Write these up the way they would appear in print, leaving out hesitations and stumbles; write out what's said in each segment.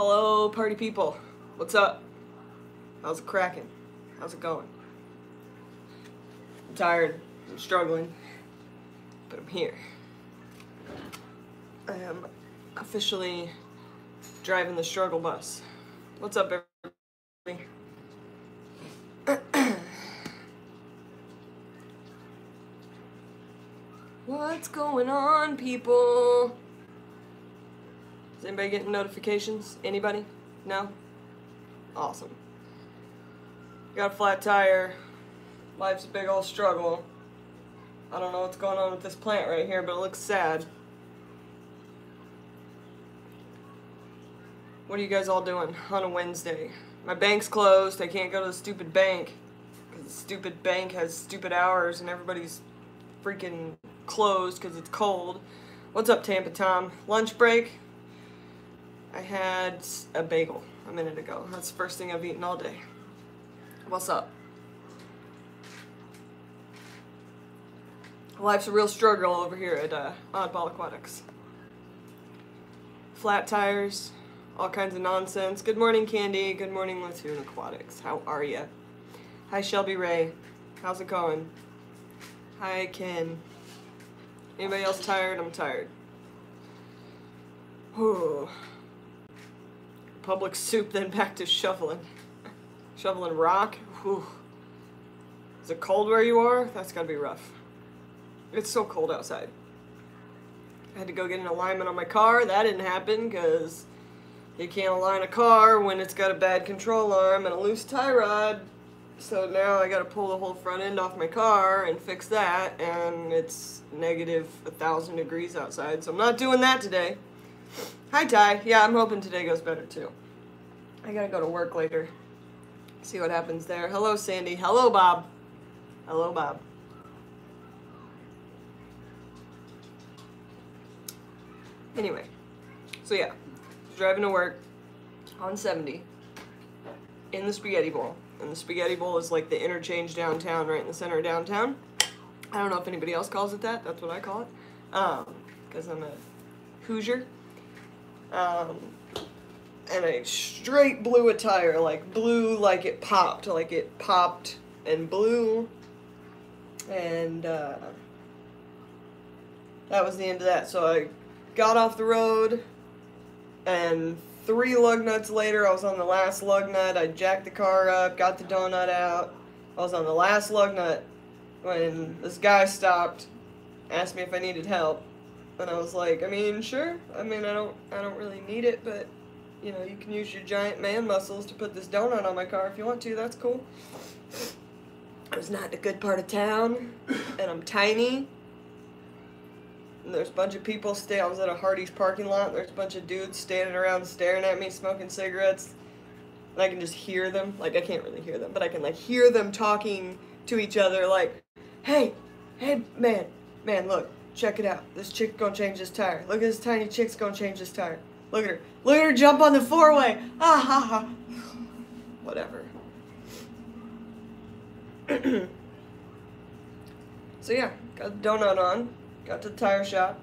Hello, party people. What's up? How's it cracking? How's it going? I'm tired. I'm struggling. But I'm here. I am officially driving the struggle bus. What's up, everybody? What's going on, people? Is anybody getting notifications? Anybody? No? Awesome. Got a flat tire. Life's a big old struggle. I don't know what's going on with this plant right here, but it looks sad. What are you guys all doing on a Wednesday? My bank's closed. I can't go to the stupid bank because the stupid bank has stupid hours and everybody's freaking closed because it's cold. What's up, Tampa Tom? Lunch break? I had a bagel a minute ago. That's the first thing I've eaten all day. What's up? Life's a real struggle over here at Oddball Aquatics. Flat tires, all kinds of nonsense. Good morning, Candy. Good morning, Latoon Aquatics. How are ya? Hi, Shelby Ray. How's it going? Hi, Ken. Anybody else tired? I'm tired. Whew. Public soup, then back to shoveling. Shoveling rock? Whew. Is it cold where you are? That's gotta be rough. It's so cold outside. I had to go get an alignment on my car. That didn't happen because you can't align a car when it's got a bad control arm and a loose tie rod. So now I gotta pull the whole front end off my car and fix that, and it's negative 1,000 degrees outside, so I'm not doing that today. Hi, Ty. Yeah, I'm hoping today goes better, too. I gotta go to work later. See what happens there. Hello, Sandy. Hello, Bob. Hello, Bob. Anyway, so yeah, driving to work on 70 in the Spaghetti Bowl. And the Spaghetti Bowl is like the interchange downtown, right in the center of downtown. I don't know if anybody else calls it that. That's what I call it. Because I'm a Hoosier. And I straight blew a tire, like blew like it popped and blew. And that was the end of that. So I got off the road, and 3 lug nuts later, I was on the last lug nut. I jacked the car up, got the donut out. I was on the last lug nut when this guy stopped, asked me if I needed help. And I was like, I mean, sure. I mean, I don't really need it, but, you know, you can use your giant man muscles to put this donut on my car if you want to. That's cool. I was not in a good part of town, and I'm tiny. And there's a bunch of people I was at a Hardee's parking lot, and there's a bunch of dudes standing around staring at me, smoking cigarettes. And I can just hear them. Like, I can't really hear them, but I can, like, hear them talking to each other, like, hey, man, look. Check it out. This chick gonna change this tire. Look at this tiny chick's gonna change this tire. Look at her. Look at her jump on the 4-way. Ah ha ha. Whatever. So yeah, got the donut on. Got to the tire shop.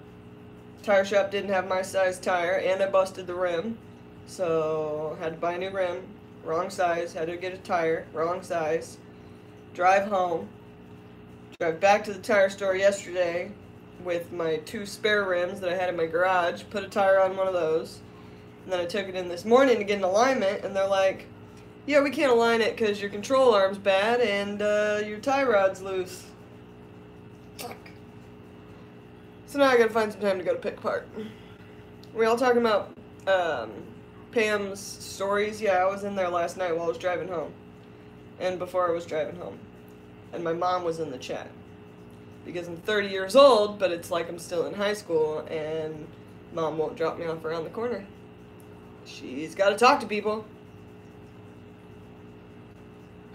Tire shop didn't have my size tire, and I busted the rim. So had to buy a new rim. Wrong size. Had to get a tire. Wrong size. Drive home. Drive back to the tire store yesterday with my 2 spare rims that I had in my garage, put a tire on one of those, and then I took it in this morning to get an alignment, and they're like, yeah, we can't align it because your control arm's bad and your tie rod's loose. Fuck. So now I gotta find some time to go to pick apart. We all talking about Pam's stories? Yeah, I was in there last night while I was driving home, and before I was driving home, and my mom was in the chat. Because I'm 30 years old, but it's like I'm still in high school, and Mom won't drop me off around the corner. She's got to talk to people.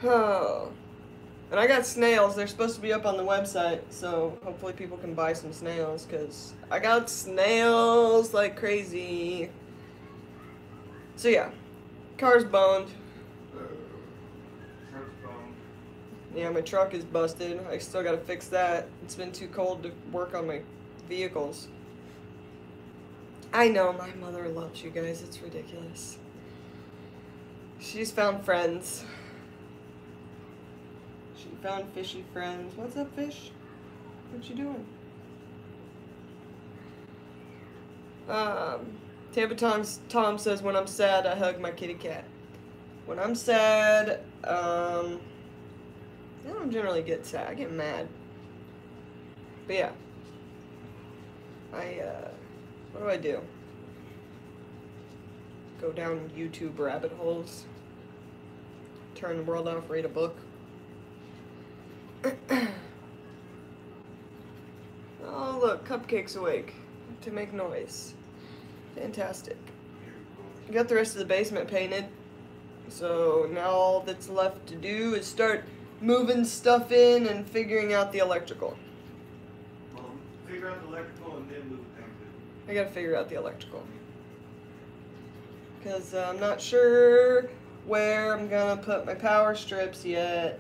Oh. And I got snails. They're supposed to be up on the website, so hopefully people can buy some snails, because I got snails like crazy. So yeah, car's boned. Yeah, my truck is busted. I still gotta fix that. It's been too cold to work on my vehicles. I know, my mother loves you guys. It's ridiculous. She's found friends. She found fishy friends. What's up, fish? What you doing? Tampa Tom says, when I'm sad, I hug my kitty cat. When I'm sad, I don't generally get sad. I get mad. But yeah. What do I do? Go down YouTube rabbit holes. Turn the world off, read a book. Oh, look, Cupcake's awake to make noise. Fantastic. Got the rest of the basement painted. So now all that's left to do is start moving stuff in and figuring out the electrical. Well, figure out the electrical and then move things in. I gotta figure out the electrical. Because I'm not sure where I'm gonna put my power strips yet.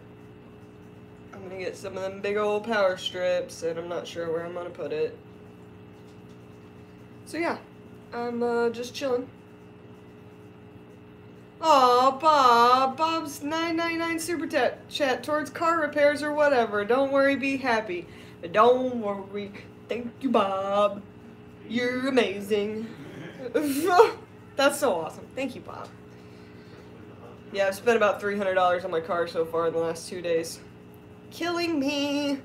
I'm gonna get some of them big old power strips, and I'm not sure where I'm gonna put it. So yeah, I'm just chilling. Aw, Bob. Bob's $9.99 super chat towards car repairs or whatever. Don't worry, be happy. Don't worry. Thank you, Bob. You're amazing. That's so awesome. Thank you, Bob. Yeah, I've spent about $300 on my car so far in the last 2 days. Killing me.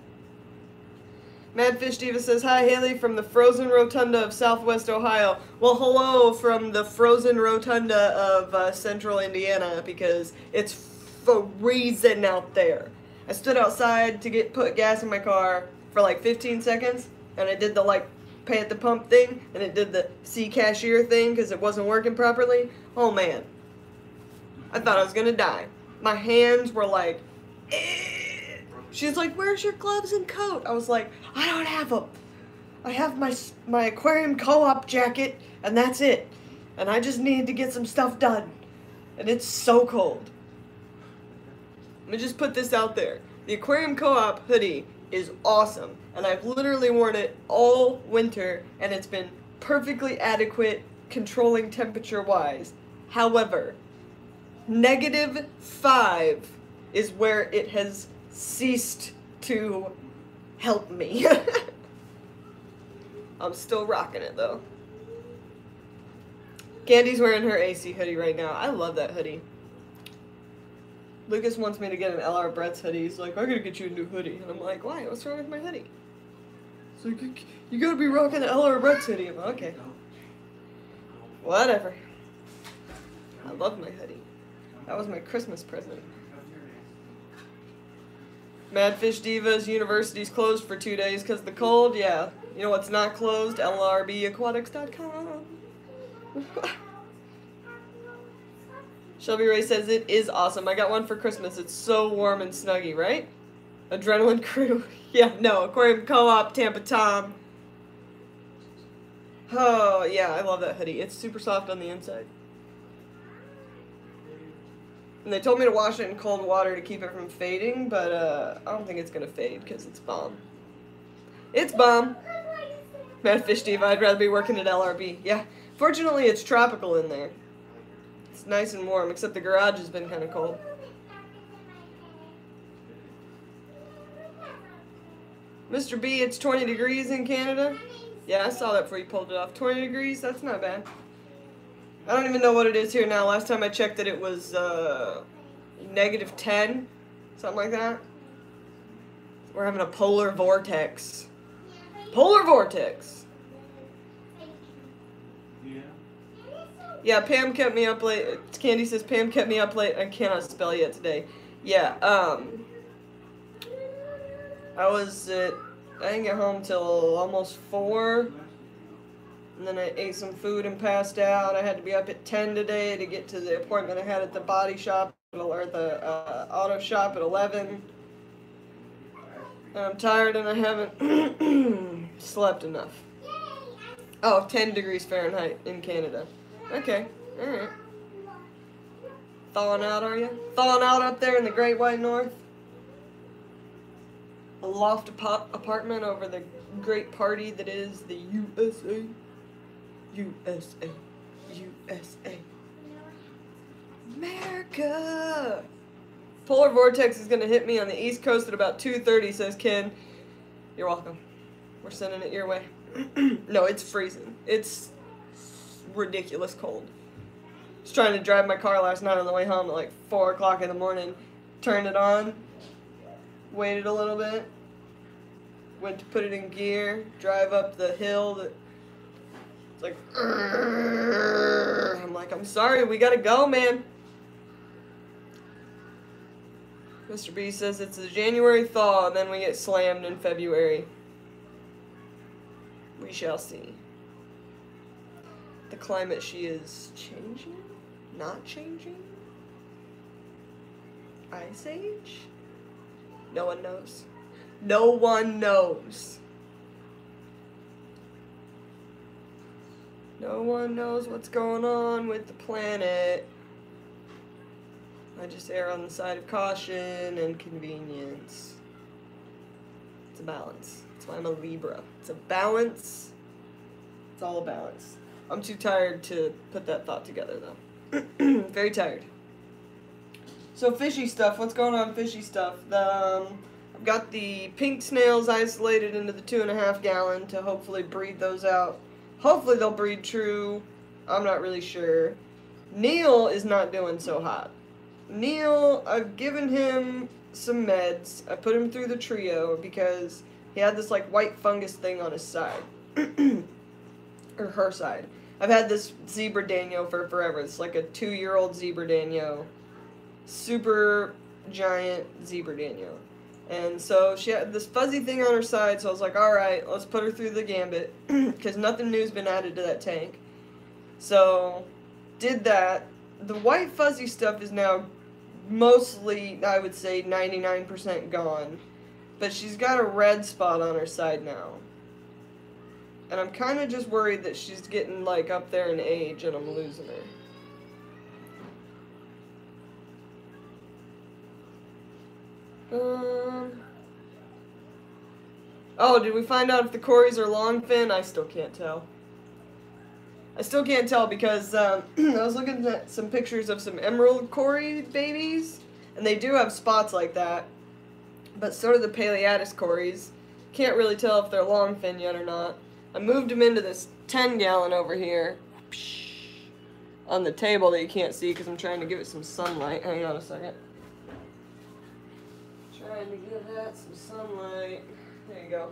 Madfish Diva says, hi, Haley from the frozen rotunda of Southwest Ohio. Well, hello from the frozen rotunda of Central Indiana, because it's freezing out there. I stood outside to put gas in my car for like 15 seconds, and I did the like pay at the pump thing, and it did the see cashier thing because it wasn't working properly. Oh man, I thought I was gonna die. My hands were like, eh. She's like, where's your gloves and coat? I was like, I don't have them. I have my aquarium co-op jacket, and that's it. And I just need to get some stuff done. And it's so cold. Let me just put this out there. The aquarium co-op hoodie is awesome. And I've literally worn it all winter, and it's been perfectly adequate controlling temperature-wise. However, -5 is where it has ceased to help me. I'm still rocking it though. Candy's wearing her AC hoodie right now. I love that hoodie. Lucas wants me to get an LR Brett's hoodie. He's like, I gotta get you a new hoodie. And I'm like, why? What's wrong with my hoodie? He's like, you gotta be rocking the LR Brett's hoodie. I'm like, okay. Whatever. I love my hoodie. That was my Christmas present. Madfish Divas, university's closed for 2 days because of the cold. Yeah. You know what's not closed? LRBAquatics.com. Shelby Ray says it is awesome. I got one for Christmas. It's so warm and snuggy, right? Adrenaline Crew. Yeah, no. Aquarium Co-op, Tampa Tom. Oh, yeah. I love that hoodie. It's super soft on the inside. And they told me to wash it in cold water to keep it from fading, but I don't think it's going to fade because it's bomb. It's bomb. Madfish Diva, I'd rather be working at LRB. Yeah, fortunately it's tropical in there. It's nice and warm, except the garage has been kind of cold. Mr. B, it's 20 degrees in Canada. Yeah, I saw that before you pulled it off. 20 degrees, that's not bad. I don't even know what it is here now. Last time I checked it was -10, something like that. We're having a polar vortex. Polar vortex! Yeah, Pam kept me up late. Candy says Pam kept me up late. I cannot spell yet today. Yeah, I didn't get home till almost 4. And then I ate some food and passed out. I had to be up at 10 today to get to the appointment I had at the body shop, or the auto shop at 11. And I'm tired and I haven't slept enough. Oh, 10 degrees Fahrenheit in Canada. Okay, alright. Thawing out, are you? Thawing out up there in the Great White North? A loft apartment over the great party that is the USA. USA. USA. America. America. Polar vortex is going to hit me on the East Coast at about 2:30, says Ken. You're welcome. We're sending it your way. No, it's freezing. It's ridiculous cold. I was trying to drive my car last night on the way home at like 4 o'clock in the morning. Turned it on. Waited a little bit. Went to put it in gear. Drive up the hill. It's like, I'm like, I'm sorry, we gotta go, man. Mr. B says it's a January thaw, and then we get slammed in February. We shall see. The climate, she is changing? Not changing? Ice Age? No one knows. No one knows. No one knows what's going on with the planet. I just err on the side of caution and convenience. It's a balance. That's why I'm a Libra. It's a balance. It's all a balance. I'm too tired to put that thought together, though. Very tired. So fishy stuff. What's going on fishy stuff? I've got the pink snails isolated into the 2.5 gallon to hopefully breed those out. Hopefully they'll breed true. I'm not really sure. Neil is not doing so hot. Neil, I've given him some meds. I put him through the trio because he had this like white fungus thing on his side. Or her side. I've had this zebra danio for forever. It's like a 2-year-old zebra danio. Super giant zebra danio. And so she had this fuzzy thing on her side, so I was like, alright, let's put her through the gambit. Because nothing new's been added to that tank. So, did that. The white fuzzy stuff is now mostly, I would say, 99% gone. But she's got a red spot on her side now. And I'm kind of just worried that she's getting, like, up there in age and I'm losing her. Oh, did we find out if the Corys are longfin? I still can't tell. I still can't tell because I was looking at some pictures of some emerald Cory babies, and they do have spots like that. But so do the Paleatus Corys. Can't really tell if they're longfin yet or not. I moved them into this 10-gallon over here on the table that you can't see because I'm trying to give it some sunlight. Hang on a second. Trying to give that some sunlight. There you go.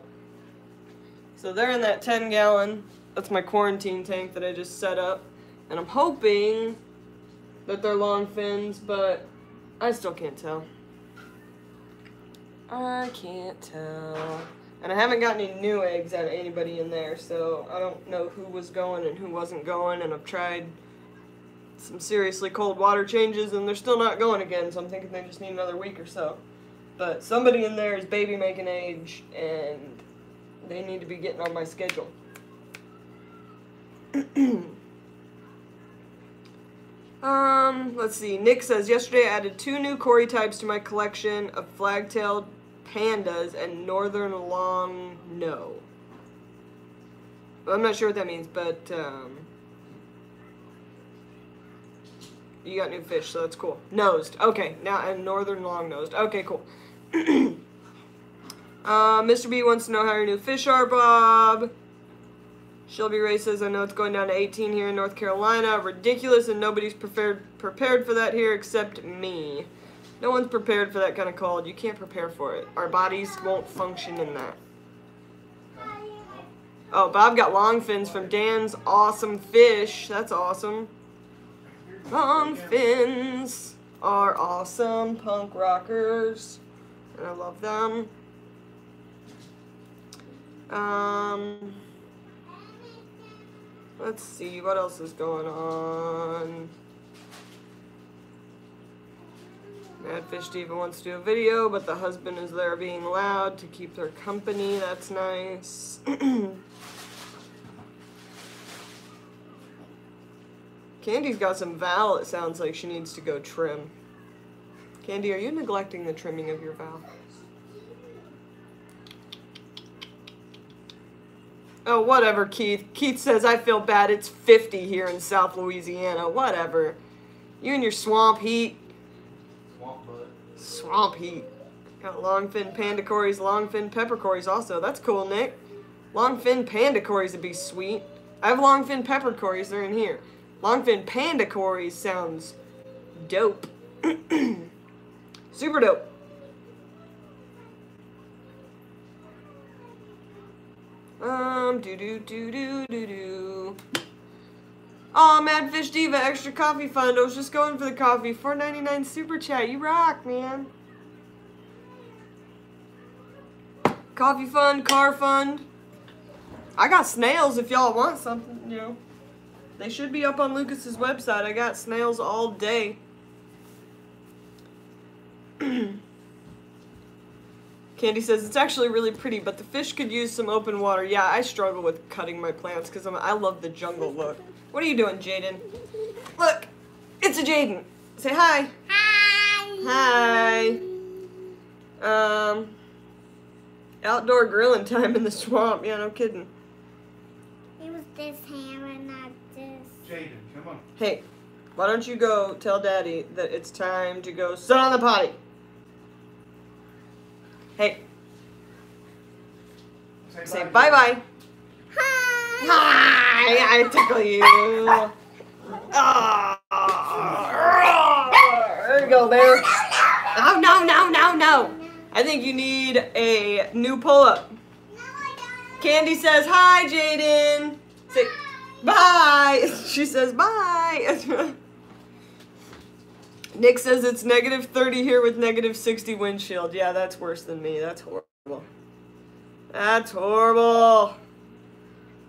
So they're in that 10-gallon. That's my quarantine tank that I just set up. And I'm hoping that they're long fins, but I still can't tell. I can't tell. And I haven't got any new eggs out of anybody in there, so I don't know who was going and who wasn't going. And I've tried some seriously cold water changes, and they're still not going again, so I'm thinking they just need another week or so. But somebody in there is baby making age, and they need to be getting on my schedule. Let's see. Nick says, yesterday I added 2 new Cory types to my collection of flag-tailed pandas and northern long no. I'm not sure what that means, but you got new fish, so that's cool. Nosed. Okay, now and northern long nosed. Okay, cool. Mr. B wants to know how your new fish are, Bob. Shelby Ray says, I know it's going down to 18 here in North Carolina. Ridiculous, and nobody's prepared for that here except me. No one's prepared for that kind of cold. You can't prepare for it. Our bodies won't function in that. Oh, Bob got long fins from Dan's Awesome Fish. That's awesome. Long fins are awesome punk rockers. And I love them. Let's see, what else is going on? Madfish Diva wants to do a video, but the husband is there being loud to keep their company. That's nice. Candy's got some Val, it sounds like she needs to go trim. Candy, are you neglecting the trimming of your Val? Oh, whatever, Keith. Keith says, I feel bad. It's 50 here in South Louisiana. Whatever. You and your swamp heat. swamp butt. Swamp heat. Got longfin pandacories, longfin peppercories also. That's cool, Nick. Longfin pandacories would be sweet. I have longfin peppercories, they're in here. Longfin pandacories sounds dope. Super dope. Aw, Mad Fish Diva, extra coffee fund. I was just going for the coffee. $4.99 super chat. You rock, man. Coffee fund, car fund. I got snails if y'all want something, you know. They should be up on Lucas's website. I got snails all day. Candy says, it's actually really pretty, but the fish could use some open water. Yeah, I struggle with cutting my plants because I love the jungle look. What are you doing, Jaden? Look, it's a Jaden. Say hi. Hi. Hi. Outdoor grilling time in the swamp. Yeah, no kidding. It was this hammer, not this. Jaden, come on. Hey, why don't you go tell Daddy that it's time to go sit on the potty? Hey. Say bye-bye. Hi. Hi, I tickle you. There you go, bear. Oh, no. I think you need a new pull-up. No, I don't. Candy says, hi, Jaden. Say, bye. She says, bye. Nick says it's -30 here with -60 windshield. Yeah, that's worse than me. That's horrible. That's horrible.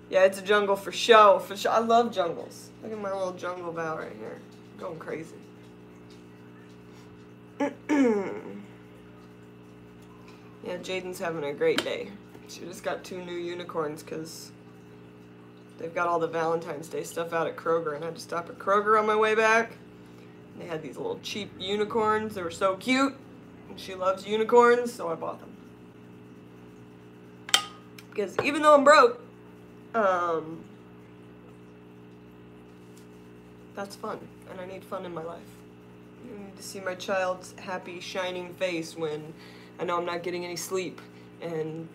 Yeah, it's a jungle for show. For show. I love jungles. Look at my little jungle bow right here. Going crazy. Yeah, Jaden's having a great day. She just got 2 new unicorns because they've got all the Valentine's Day stuff out at Kroger, and I had to stop at Kroger on my way back. They had these little cheap unicorns. They were so cute. And she loves unicorns, so I bought them. Because even though I'm broke, that's fun. And I need fun in my life. I need to see my child's happy, shining face when I know I'm not getting any sleep. And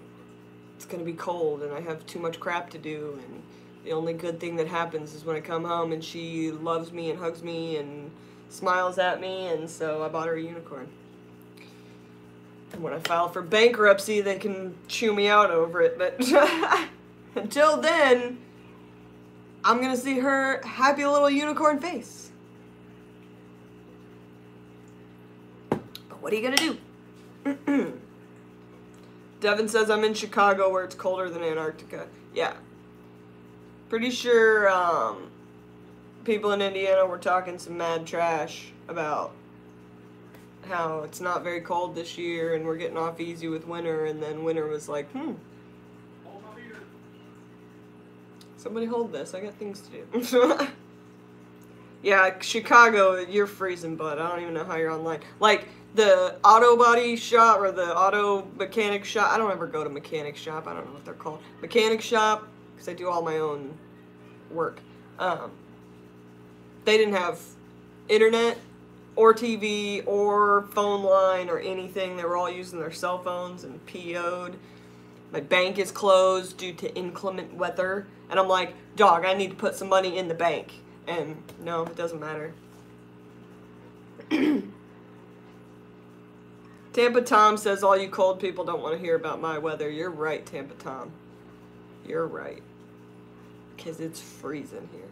it's going to be cold and I have too much crap to do. And the only good thing that happens is when I come home and she loves me and hugs me and smiles at me, and so I bought her a unicorn. And when I file for bankruptcy, they can chew me out over it, but until then, I'm gonna see her happy little unicorn face. But what are you gonna do? Devin says I'm in Chicago where it's colder than Antarctica. Yeah. Pretty sure, people in Indiana were talking some mad trash about how it's not very cold this year and we're getting off easy with winter, and then winter was like, somebody hold this, I got things to do. Yeah, Chicago, you're freezing, bud. I don't even know how you're online. Like, the auto body shop or the auto mechanic shop, I don't ever go to mechanic shop, I don't know what they're called. Mechanic shop, because I do all my own work. They didn't have internet or TV or phone line or anything. They were all using their cell phones and PO'd. My bank is closed due to inclement weather. And I'm like, dog, I need to put some money in the bank. And no, it doesn't matter. Tampa Tom says all you cold people don't want to hear about my weather. You're right, Tampa Tom. You're right. Because it's freezing here.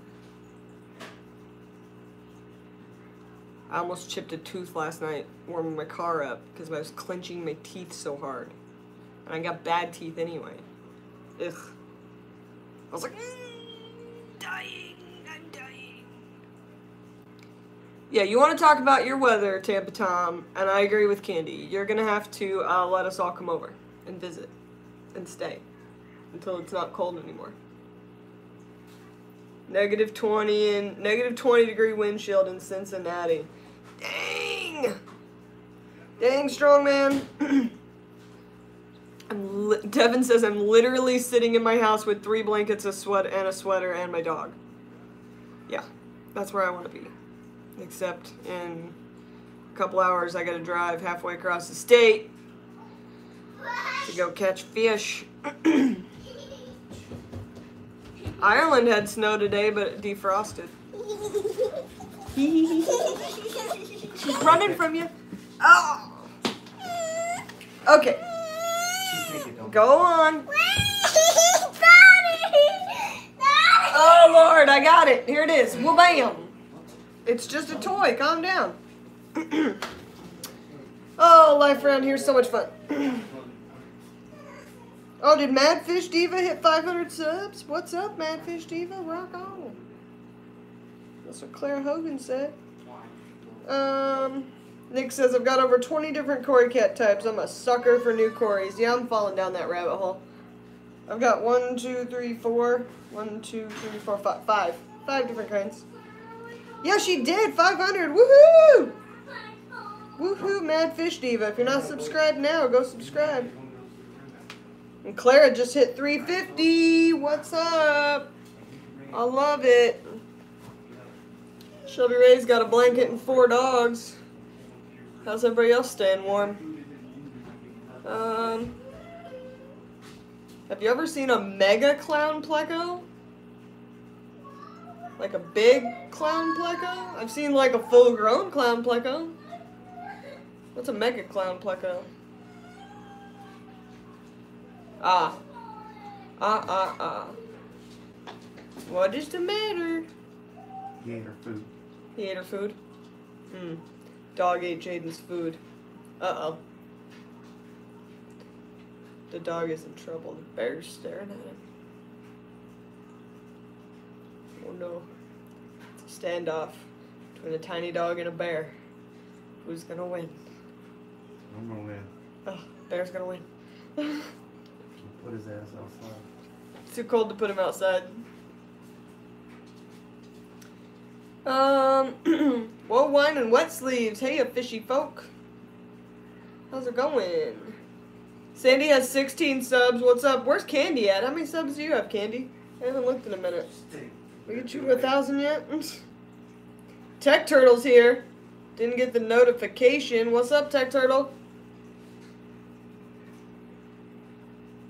I almost chipped a tooth last night warming my car up because I was clenching my teeth so hard. And I got bad teeth anyway. Ugh. I was like, I'm dying. Yeah, you want to talk about your weather, Tampa Tom, and I agree with Candy. You're going to have to let us all come over and visit and stay until it's not cold anymore. -20 and -20 degree wind chill in Cincinnati. Dang, strong man. Devin says I'm literally sitting in my house with 3 blankets, a sweater, and my dog. Yeah, that's where I want to be. Except in A couple hours, I gotta drive halfway across the state to go catch fish. Ireland had snow today, but it defrosted. She's running from you. Oh. Okay. Go on. Oh, Lord, I got it. Here it is. Well, bam. It's just a toy. Calm down. Oh, life around here is so much fun. Oh, did Madfish Diva hit 500 subs? What's up, Madfish Diva? Rock on. That's what Claire Hogan said. Nick says, I've got over 20 different Cory cat types. I'm a sucker for new Corys. Yeah, I'm falling down that rabbit hole. I've got 1, 2, 3, 4. 1, 2, 3, 4, 5. 5 different kinds. Yeah, she did. 500. Woohoo! Woohoo, Madfish Diva. If you're not subscribed now, go subscribe. And Clara just hit 350. What's up? I love it. Shelby Ray's got a blanket and 4 dogs. How's everybody else staying warm? Have you ever seen a mega clown pleco? Like a big clown pleco? I've seen like a full-grown clown pleco. What's a mega clown pleco? What is the matter? He ate her food. He ate her food? Dog ate Jaden's food. Uh-oh. The dog is in trouble. The bear's staring at him. Oh no. It's a standoff between a tiny dog and a bear. Who's gonna win? I'm gonna win. Oh, bear's gonna win. Put his ass outside. It's too cold to put him outside. Well, wine and wet sleeves. Hey, you fishy folk. How's it going? Sandy has 16 subs. What's up? Where's Candy at? How many subs do you have, Candy? I haven't looked in a minute. We get you 1,000 yet? Tech Turtle's here. Didn't get the notification. What's up, Tech Turtle?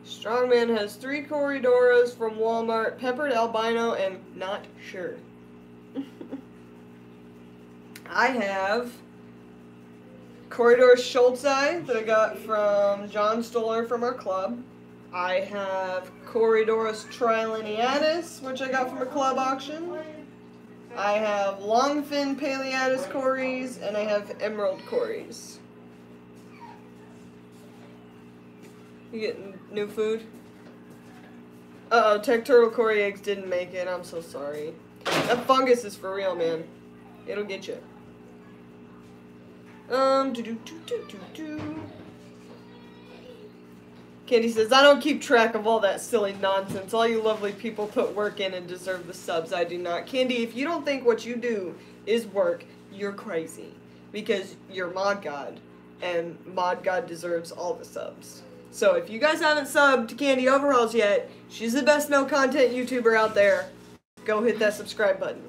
Strongman has 3 Corridoras from Walmart, peppered albino, and not sure. I have Corridor Schultzei that I got from John Stoller from our club. I have Corridorus Trilineatus, which I got from a club auction. I have Longfin Paleatus Corys, and I have Emerald Corys. You getting new food? Uh-oh, Tech Turtle Cory eggs didn't make it. I'm so sorry. That fungus is for real, man. It'll get you. Candy says, I don't keep track of all that silly nonsense. All you lovely people put work in and deserve the subs. I do not. Candy, if you don't think what you do is work, you're crazy. Because you're Mod God. And Mod God deserves all the subs. So if you guys haven't subbed to Candy Overalls yet, she's the best no-content YouTuber out there. Go hit that subscribe button.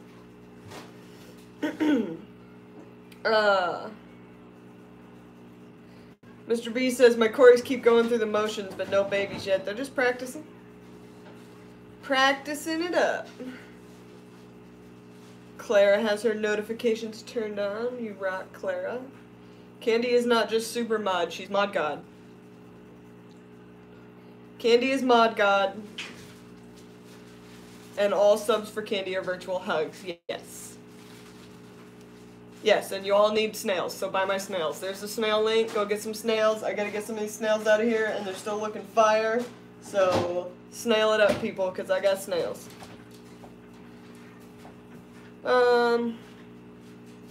Mr. B says, my Corys keep going through the motions, but no babies yet. They're just practicing. Practicing it up. Clara has her notifications turned on. You rock, Clara. Candy is not just super mod, she's Mod God. Candy is Mod God. And all subs for Candy are virtual hugs. Yes. Yes, and you all need snails, so buy my snails. There's the snail link. Go get some snails. I gotta get some of these snails out of here, and they're still looking fire. So, snail it up, people, because I got snails.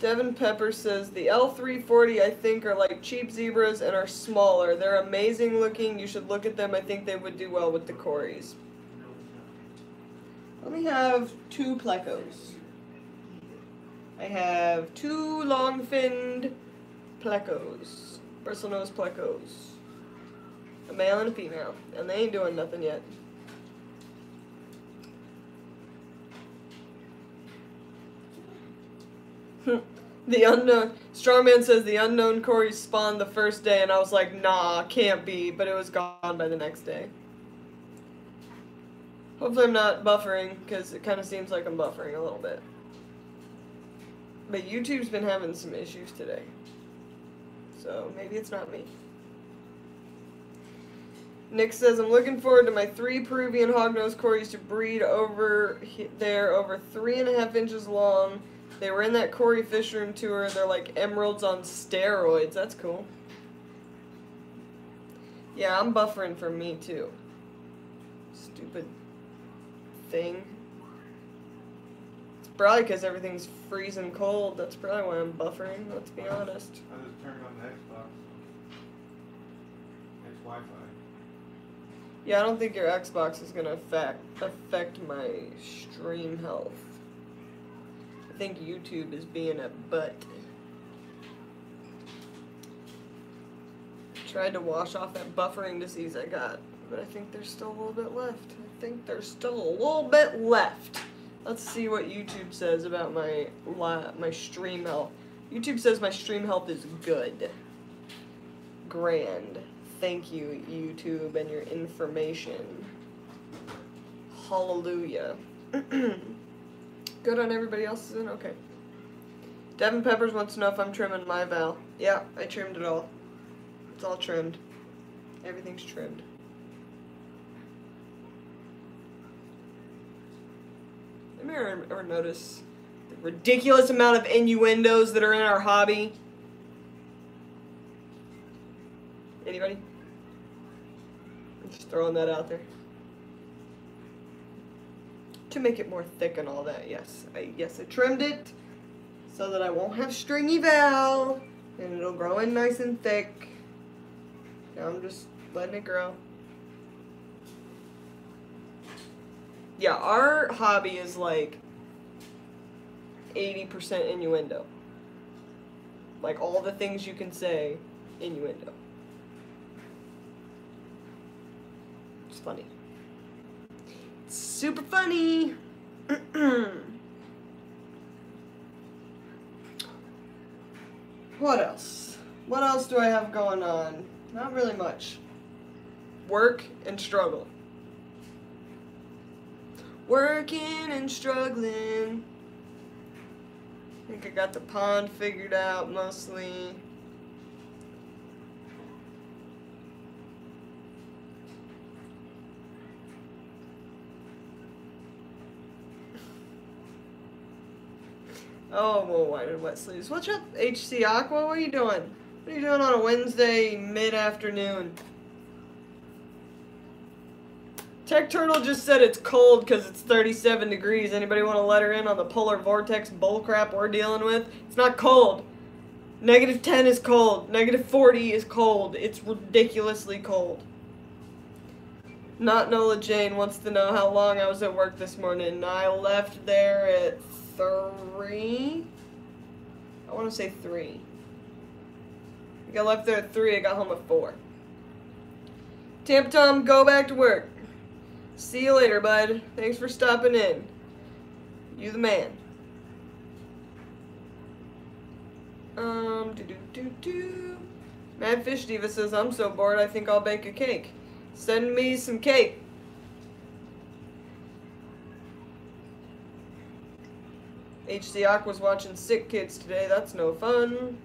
Devin Pepper says, the L340, I think, are like cheap zebras and are smaller. They're amazing looking. You should look at them. I think they would do well with the Corys. Let me have 2 plecos. I have 2 long-finned plecos. Bristle-nosed plecos. A male and a female. And they ain't doing nothing yet. The unknown, Strongman says the unknown Cory spawned the first day, and I was like, nah, can't be, but it was gone by the next day. Hopefully I'm not buffering, because it kind of seems like I'm buffering a little bit. But YouTube's been having some issues today. So maybe it's not me. Nick says, I'm looking forward to my 3 Peruvian hognose Corys to breed over there, over 3.5 inches long. They were in that Cory fish room tour. They're like emeralds on steroids. That's cool. Yeah, I'm buffering for me too. Stupid thing. It's probably because everything's freezing cold. That's probably why I'm buffering, let's be honest. I just turned on the Xbox. It's Wi-Fi. Yeah, I don't think your Xbox is gonna affect my stream health. I think YouTube is being a butt. Tried to wash off that buffering disease I got, but I think there's still a little bit left. Let's see what YouTube says about my stream health. YouTube says my stream health is good. Grand. Thank you, YouTube, and your information. Hallelujah. Good on everybody else's end? Okay. Devin Peppers wants to know if I'm trimming my Val. Yeah, I trimmed it all. It's all trimmed. Everything's trimmed. Anybody ever notice the ridiculous amount of innuendos that are in our hobby? Anybody? I'm just throwing that out there. To make it more thick and all that, yes. I trimmed it so that I won't have stringy Val, and it'll grow in nice and thick. Now I'm just letting it grow. Yeah, our hobby is like 80% innuendo. Like all the things you can say, innuendo. It's funny. It's super funny. What else? What else do I have going on? Not really much. Work and struggle. Working and struggling. I think I got the pond figured out mostly. Oh, well, why did wet sleeves? What's up, HC Aqua? What are you doing? What are you doing on a Wednesday mid-afternoon? Tech Turtle just said it's cold because it's 37 degrees. Anybody want to let her in on the polar vortex bullcrap we're dealing with? It's not cold. -10 is cold. -40 is cold. It's ridiculously cold. Not Nola Jane wants to know how long I was at work this morning. I left there at 3. I want to say 3. I got left there at 3. I got home at 4. Tampa Tom, go back to work. See you later, bud. Thanks for stopping in. You the man. Mad Fish Diva says, I'm so bored I think I'll bake a cake. Send me some cake. HC Aqua's watching Sick Kids today. That's no fun.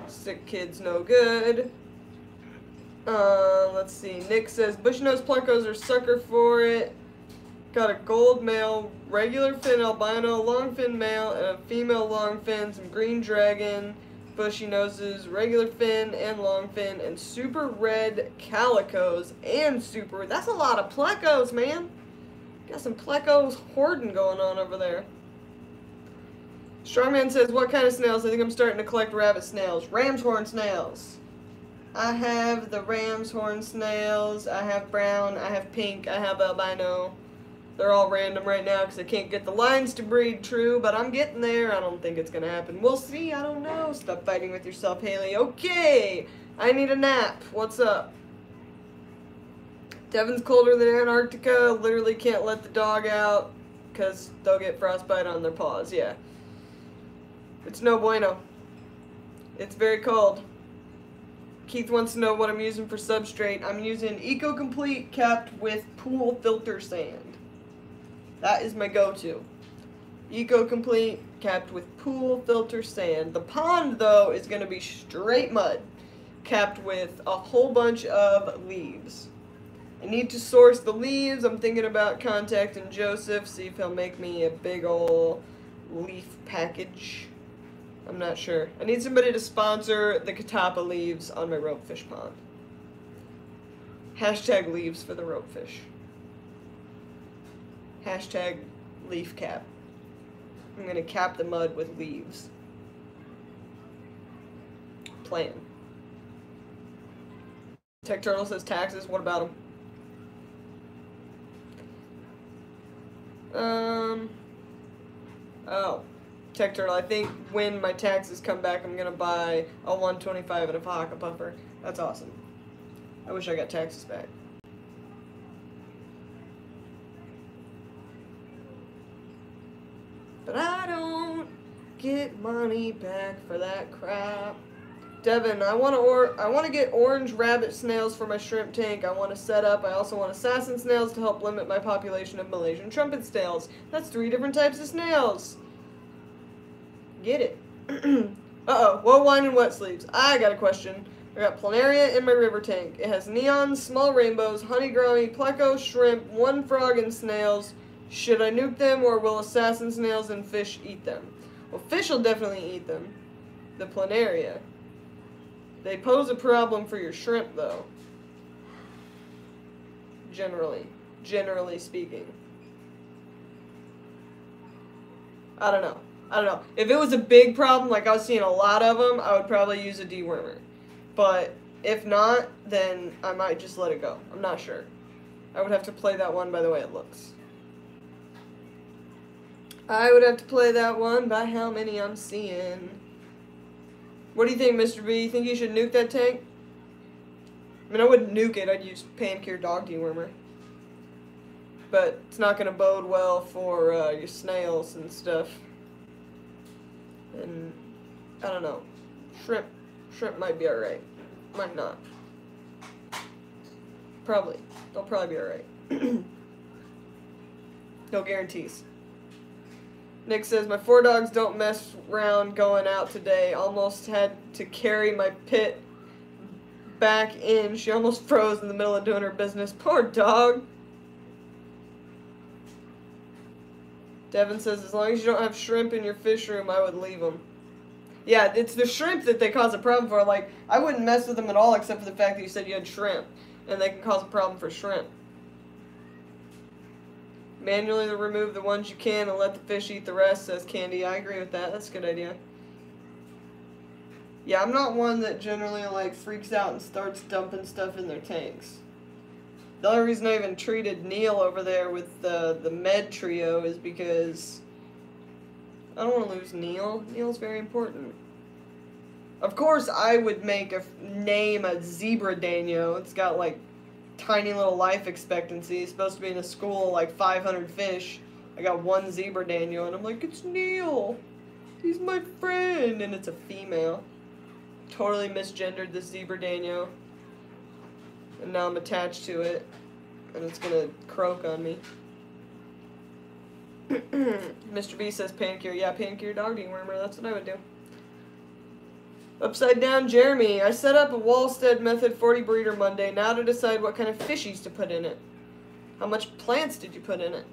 Sick Kids no good. Let's see. Nick says, Bushnose Plunkos are sucker for it. Got a gold male, regular fin albino, long fin male, and a female long fin, some green dragon, bushy noses, regular fin and long fin, and super red calicos and super. That's a lot of plecos, man. Got some plecos hoarding going on over there. Strongman says, what kind of snails? I think I'm starting to collect rabbit snails. Ram's horn snails. I have the ram's horn snails. I have brown. I have pink. I have albino. They're all random right now because I can't get the lines to breed true, but I'm getting there. I don't think it's going to happen. We'll see. I don't know. Stop fighting with yourself, Haley. Okay. I need a nap. What's up? Devon's colder than Antarctica. Literally can't let the dog out because they'll get frostbite on their paws. Yeah. It's no bueno. It's very cold. Keith wants to know what I'm using for substrate. I'm using Eco Complete capped with pool filter sand. That is my go-to. Eco Complete capped with pool filter sand. The pond, though, is going to be straight mud capped with a whole bunch of leaves. I need to source the leaves. I'm thinking about contacting Joseph, see if he'll make me a big ol' leaf package. I'm not sure. I need somebody to sponsor the catappa leaves on my ropefish pond. Hashtag leaves for the ropefish. Hashtag leaf cap. I'm gonna cap the mud with leaves. Plan. Tech Turtle says taxes. What about them? Oh. Tech Turtle, I think when my taxes come back, I'm gonna buy a 125 and a Fahaka puffer. That's awesome. I wish I got taxes back. But I don't get money back for that crap. Devin, I want to get orange rabbit snails for my shrimp tank. I want to set up. I also want assassin snails to help limit my population of Malaysian trumpet snails. That's 3 different types of snails. Get it. Uh-oh. What wine and wet sleeves? I got a question. I got planaria in my river tank. It has neons, small rainbows, honey grommy, pleco, shrimp, 1 frog, and snails. Should I nuke them, or will assassin snails and fish eat them? Well, fish will definitely eat them. The planaria. They pose a problem for your shrimp, though. Generally speaking. I don't know. If it was a big problem, like I was seeing a lot of them, I would probably use a dewormer. But if not, then I might just let it go. I'm not sure. I would have to play that one by the way it looks. I would have to play that one by how many I'm seeing. What do you think, Mr. B? You think you should nuke that tank? I mean, I wouldn't nuke it. I'd use Pancure dog dewormer. But it's not going to bode well for your snails and stuff. And I don't know. Shrimp might be alright. Might not. Probably. They'll probably be alright. No guarantees. Nick says, my 4 dogs don't mess around going out today. Almost had to carry my pit back in. She almost froze in the middle of doing her business. Poor dog. Devin says, as long as you don't have shrimp in your fish room, I would leave them. Yeah, it's the shrimp that they cause a problem for. Like, I wouldn't mess with them at all except for the fact that you said you had shrimp. And they can cause a problem for shrimp. Manually remove the ones you can and let the fish eat the rest, says Candy. I agree with that. That's a good idea. Yeah, I'm not one that generally, like, freaks out and starts dumping stuff in their tanks. The only reason I even treated Neil over there with the med trio is because I don't want to lose Neil. Neil's very important. Of course, I would name a zebra Dano. It's got, like, tiny little life expectancy. It's supposed to be in a school of, like, 500 fish. I got 1 zebra Dano, and I'm like, it's Neil. He's my friend. And it's a female. Totally misgendered this zebra Dano. And now I'm attached to it. And it's gonna croak on me. Mr. B says Pancure. Yeah, Pancure dog dewormer. That's what I would do. Upside down Jeremy. I set up a Wallstead Method 40 breeder Monday. Now to decide what kind of fishies to put in it. How much plants did you put in it?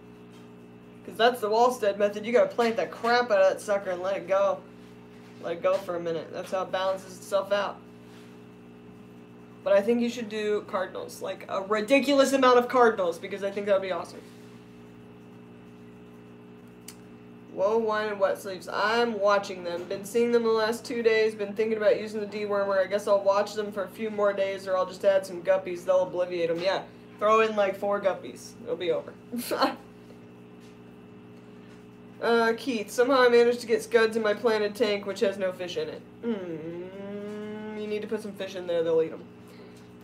Because that's the Wallstead Method. You gotta plant that crap out of that sucker and let it go. Let it go for a minute. That's how it balances itself out. But I think you should do cardinals. Like, a ridiculous amount of cardinals, because I think that would be awesome. Whoa, wine and wet sleeves. I'm watching them. Been seeing them the last 2 days. Been thinking about using the dewormer. I guess I'll watch them for a few more days, or I'll just add some guppies. They'll obliviate them. Yeah, throw in like 4 guppies. It'll be over. Keith. Somehow I managed to get scuds in my planted tank, which has no fish in it. You need to put some fish in there. They'll eat them.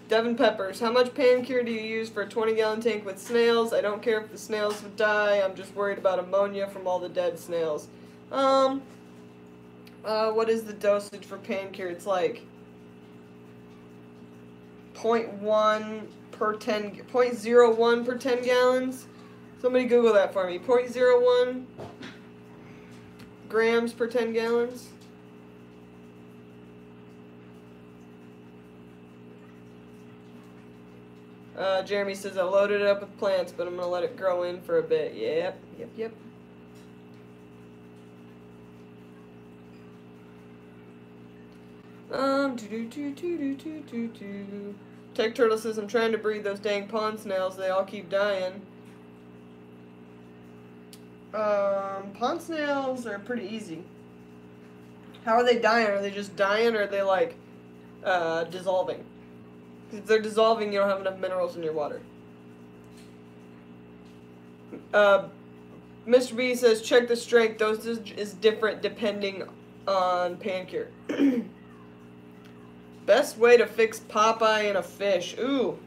Devin Peppers, how much Pancure do you use for a 20-gallon tank with snails? I don't care if the snails would die. I'm just worried about ammonia from all the dead snails. What is the dosage for pancure? It's like 0.1 per 10, 0.01 per 10 gallons. Somebody Google that for me. 0.01 grams per 10 gallons. Jeremy says I loaded it up with plants, but I'm gonna let it grow in for a bit. Yep. Tech Turtle says I'm trying to breed those dang pond snails. They all keep dying. Pond snails are pretty easy. How are they dying? Are they just dying, or are they like dissolving? If they're dissolving, you don't have enough minerals in your water. Mr. B says, check the strength. Dosage is different depending on pancure. Best way to fix Popeye in a fish. Ooh.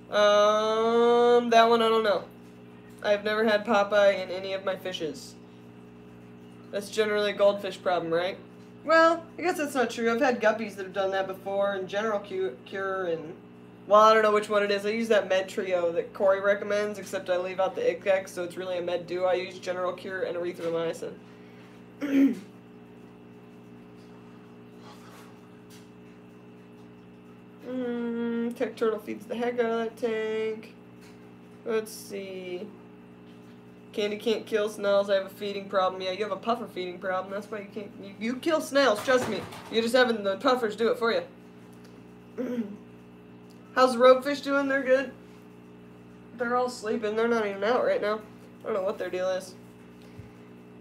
That one I don't know. I've never had Popeye in any of my fishes. That's generally a goldfish problem, right? Well, I guess that's not true. I've had guppies that have done that before, and general cure, and... Well, I don't know which one it is. I use that med trio that Corey recommends, except I leave out the Icex, so it's really a med duo. I use general cure and erythromycin. Tech Turtle feeds the heck out of that tank. Let's see. Candy can't kill snails. I have a feeding problem. Yeah, you have a puffer feeding problem. That's why you can't. You kill snails. Trust me. You're just having the puffers do it for you. How's the roguefish doing? They're good. They're all sleeping. They're not even out right now. I don't know what their deal is.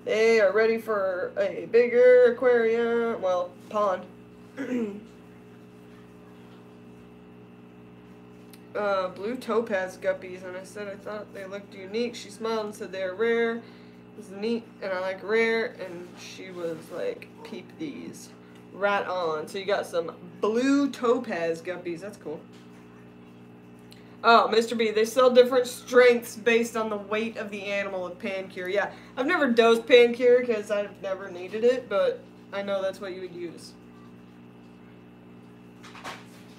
They are ready for a bigger aquarium. Well, pond. Blue topaz guppies, and I said I thought they looked unique. She smiled and said they are rare. This is neat, and I like rare, and she was like, peep these. Right on. So you got some blue topaz guppies. That's cool. Oh, Mr. B, they sell different strengths based on the weight of the animal with pancure. Yeah, I've never dosed pancure because I've never needed it, but I know that's what you would use.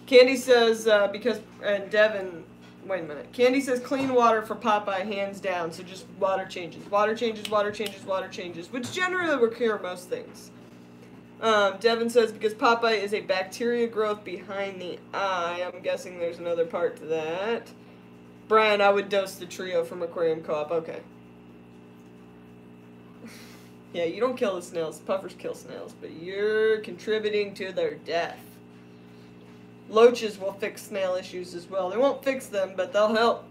Candy says, and Devin, wait a minute. Candy says clean water for Popeye, hands down. So just water changes. Water changes, water changes, water changes, which generally will cure most things. Devin says because Popeye is a bacteria growth behind the eye. I'm guessing there's another part to that. Brian, I would dose the trio from Aquarium Co-op. Okay. Yeah, you don't kill the snails. Puffers kill snails, but you're contributing to their death. Loaches will fix snail issues as well. They won't fix them, but they'll help.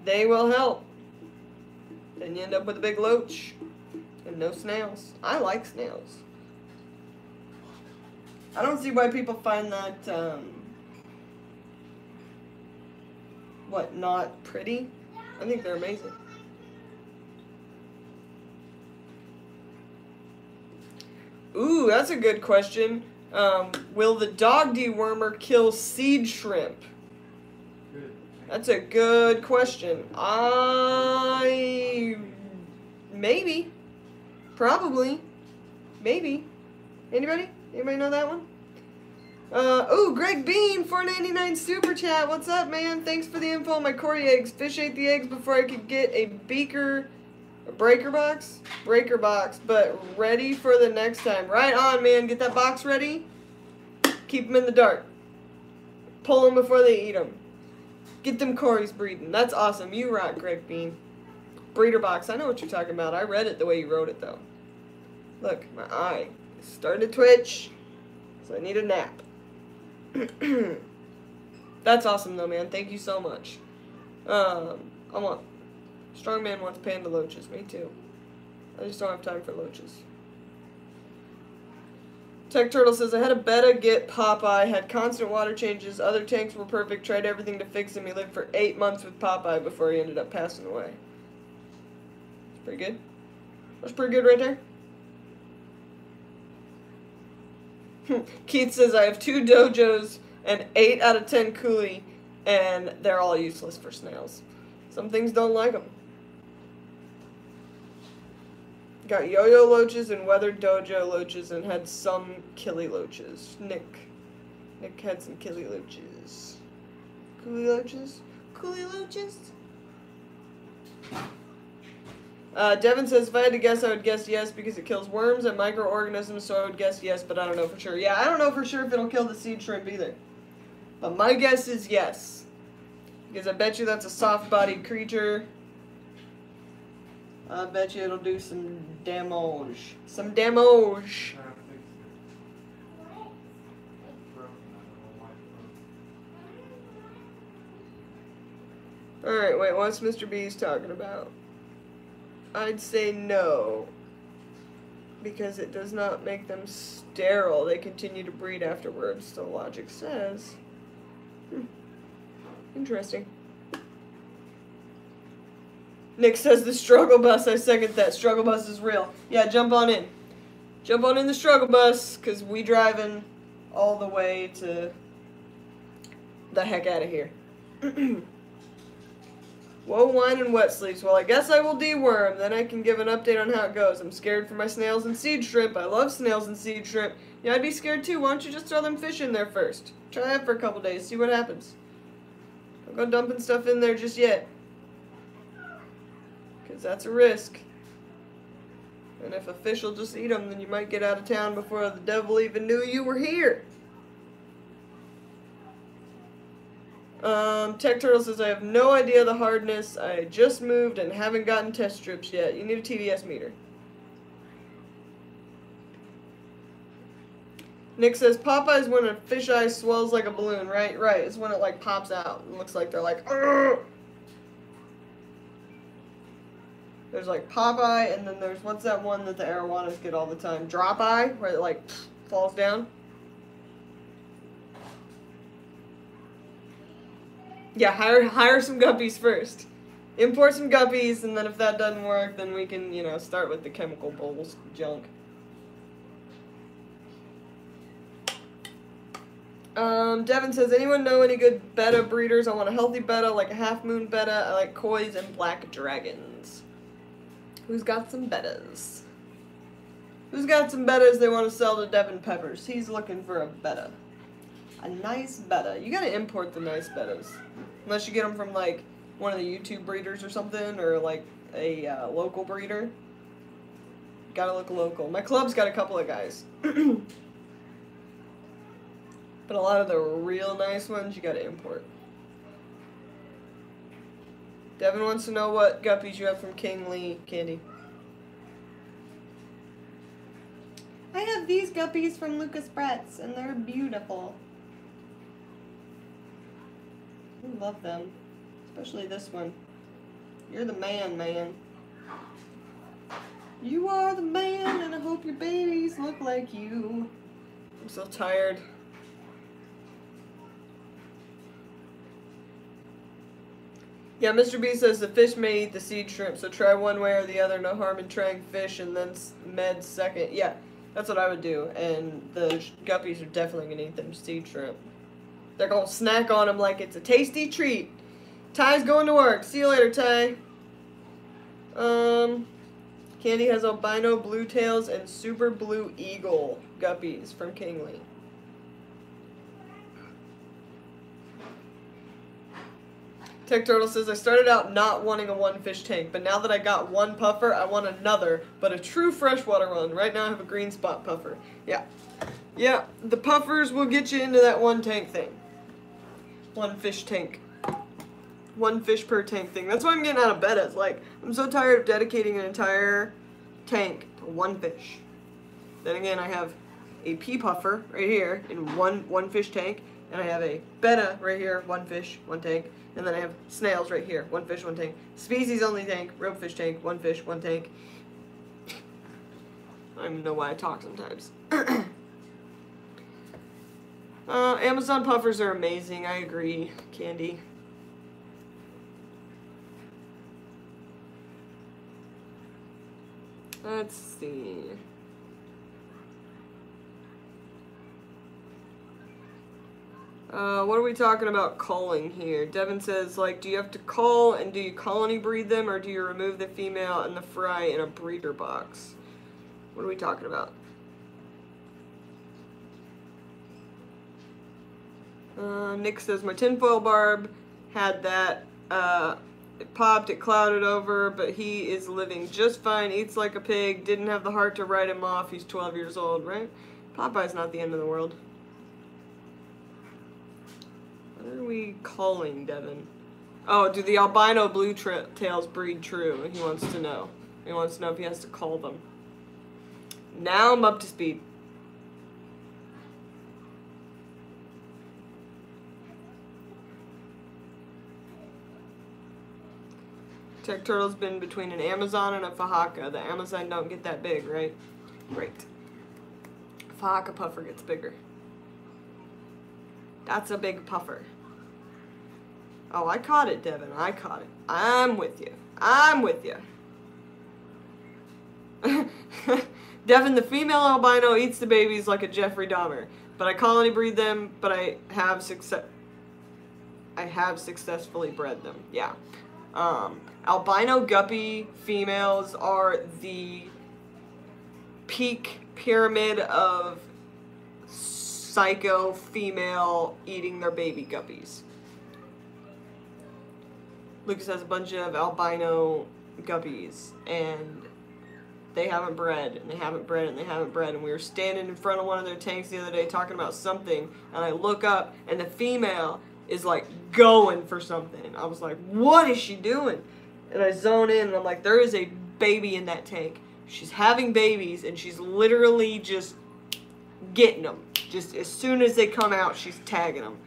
They will help. Then you end up with a big loach and no snails. I like snails. I don't see why people find that, not pretty. I think they're amazing. Ooh, that's a good question. Will the dog dewormer kill seed shrimp? Good. That's a good question. Maybe. Probably. Maybe. Anybody? Anybody know that one? Ooh, Greg Bean, $4.99 super chat. What's up, man? Thanks for the info on my Cory eggs. Fish ate the eggs before I could get a breaker box, but ready for the next time. Right on, man. Get that box ready. Keep them in the dark. Pull them before they eat them. Get them Corys breeding. That's awesome. You rock, Greg Bean. Breeder box. I know what you're talking about. I read it the way you wrote it, though. Look, my eye is starting to twitch, so I need a nap. That's awesome, though, man. Thank you so much. Strongman wants panda loaches. Me too. I just don't have time for loaches. Tech Turtle says, I had a betta get Popeye, had constant water changes, other tanks were perfect, tried everything to fix him. He lived for 8 months with Popeye before he ended up passing away. That's pretty good. That's pretty good right there. Keith says, I have 2 dojos and 8 out of 10 coolie, and they're all useless for snails. Some things don't like them. Got yo-yo loaches and weathered dojo loaches and had some killy loaches. Nick had some killy loaches. Coolie loaches? Coolie loaches? Devin says, if I had to guess, I would guess yes because it kills worms and microorganisms, so I would guess yes, but I don't know for sure. Yeah, I don't know for sure if it'll kill the seed shrimp either. But my guess is yes. Because I bet you that's a soft-bodied creature. I bet you it'll do some damage. Some damage. Alright, wait, what's Mr. B's talking about? I'd say no. Because it does not make them sterile. They continue to breed afterwards, the logic says. Interesting. Nick says the struggle bus. I second that. Struggle bus is real. Yeah, jump on in. Jump on in the struggle bus, because we driving all the way to the heck out of here. Whoa, wine and wet sleeps. Well, I guess I will deworm. Then I can give an update on how it goes. I'm scared for my snails and seed shrimp. I love snails and seed shrimp. Yeah, I'd be scared too. Why don't you just throw them fish in there first? Try that for a couple days. See what happens. Don't go dumping stuff in there just yet. Because that's a risk. And if a fish will just eat them, then you might get out of town before the devil even knew you were here. Tech Turtle says, I have no idea the hardness. I just moved and haven't gotten test strips yet. You need a TDS meter. Nick says, Popeye is when a fish eye swells like a balloon, right? Right. It's when it, like, pops out. It looks like they're like, Argh! There's, like, Popeye, and then there's, what's that one that the arowanas get all the time? Drop eye, where it, like, falls down. Yeah, hire some guppies first. Import some guppies, and then if that doesn't work, then we can, you know, start with the chemical bowls junk. Devin says, anyone know any good betta breeders? I want a healthy betta, like a half-moon betta. I like kois and black dragons. Who's got some bettas? Who's got some bettas they want to sell to Devin Peppers? He's looking for a betta. A nice betta. You gotta import the nice bettas. Unless you get them from, like, one of the YouTube breeders or something, or, like, a local breeder. Gotta look local. My club's got a couple of guys. But a lot of the real nice ones, you gotta import. Devin wants to know what guppies you have from King Lee, Candy. I have these guppies from Lucas Bratz, and they're beautiful. I love them. Especially this one. You're the man, man. You are the man, and I hope your babies look like you. I'm so tired. Yeah, Mr. B says the fish may eat the seed shrimp, so try one way or the other. No harm in trying fish and then med second. Yeah, that's what I would do. And the guppies are definitely going to eat them seed shrimp. They're going to snack on them like it's a tasty treat. Ty's going to work. See you later, Ty. Candy has albino blue tails and super blue eagle guppies from King Lee. Tech Turtle says, I started out not wanting a one fish tank, but now that I got one puffer, I want another, but a true freshwater one. Right now I have a green spot puffer. Yeah. Yeah, the puffers will get you into that one tank thing. One fish tank. One fish per tank thing. That's why I'm getting out of bed. It's like, I'm so tired of dedicating an entire tank to one fish. Then again, I have a pea puffer right here in one fish tank, and I have a betta right here, one fish, one tank. And then I have snails right here, one fish, one tank. Species only tank, rope fish tank, one fish, one tank. I don't even know why I talk sometimes. Amazon puffers are amazing, I agree, Candy. Let's see. What are we talking about calling here? Devin says, like, do you have to call, and do you colony breed them, or do you remove the female and the fry in a breeder box? What are we talking about? Nick says, my tinfoil barb had that, it popped, it clouded over, but he is living just fine, eats like a pig, didn't have the heart to write him off, he's 12 years old, right? Popeye's not the end of the world. What are we calling Devin? Oh, do the albino blue tails breed true? He wants to know. He wants to know if he has to call them. Now I'm up to speed. Tech turtle's been between an Amazon and a Fahaka. The Amazon don't get that big, right? Great. Fahaka puffer gets bigger. That's a big puffer. Oh, I caught it, Devin. I caught it. I'm with you. I'm with you. Devin, the female albino eats the babies like a Jeffrey Dahmer. But I colony breed them, but I have successfully bred them. Yeah. Albino guppy females are the peak pyramid of psycho female eating their baby guppies. Lucas has a bunch of albino guppies, and they haven't bred, and they haven't bred, and they haven't bred, and we were standing in front of one of their tanks the other day talking about something, and I look up, and the female is like going for something. I was like, what is she doing? And I zone in, and I'm like, there is a baby in that tank. She's having babies, and she's literally just getting them. Just as soon as they come out, she's tagging them.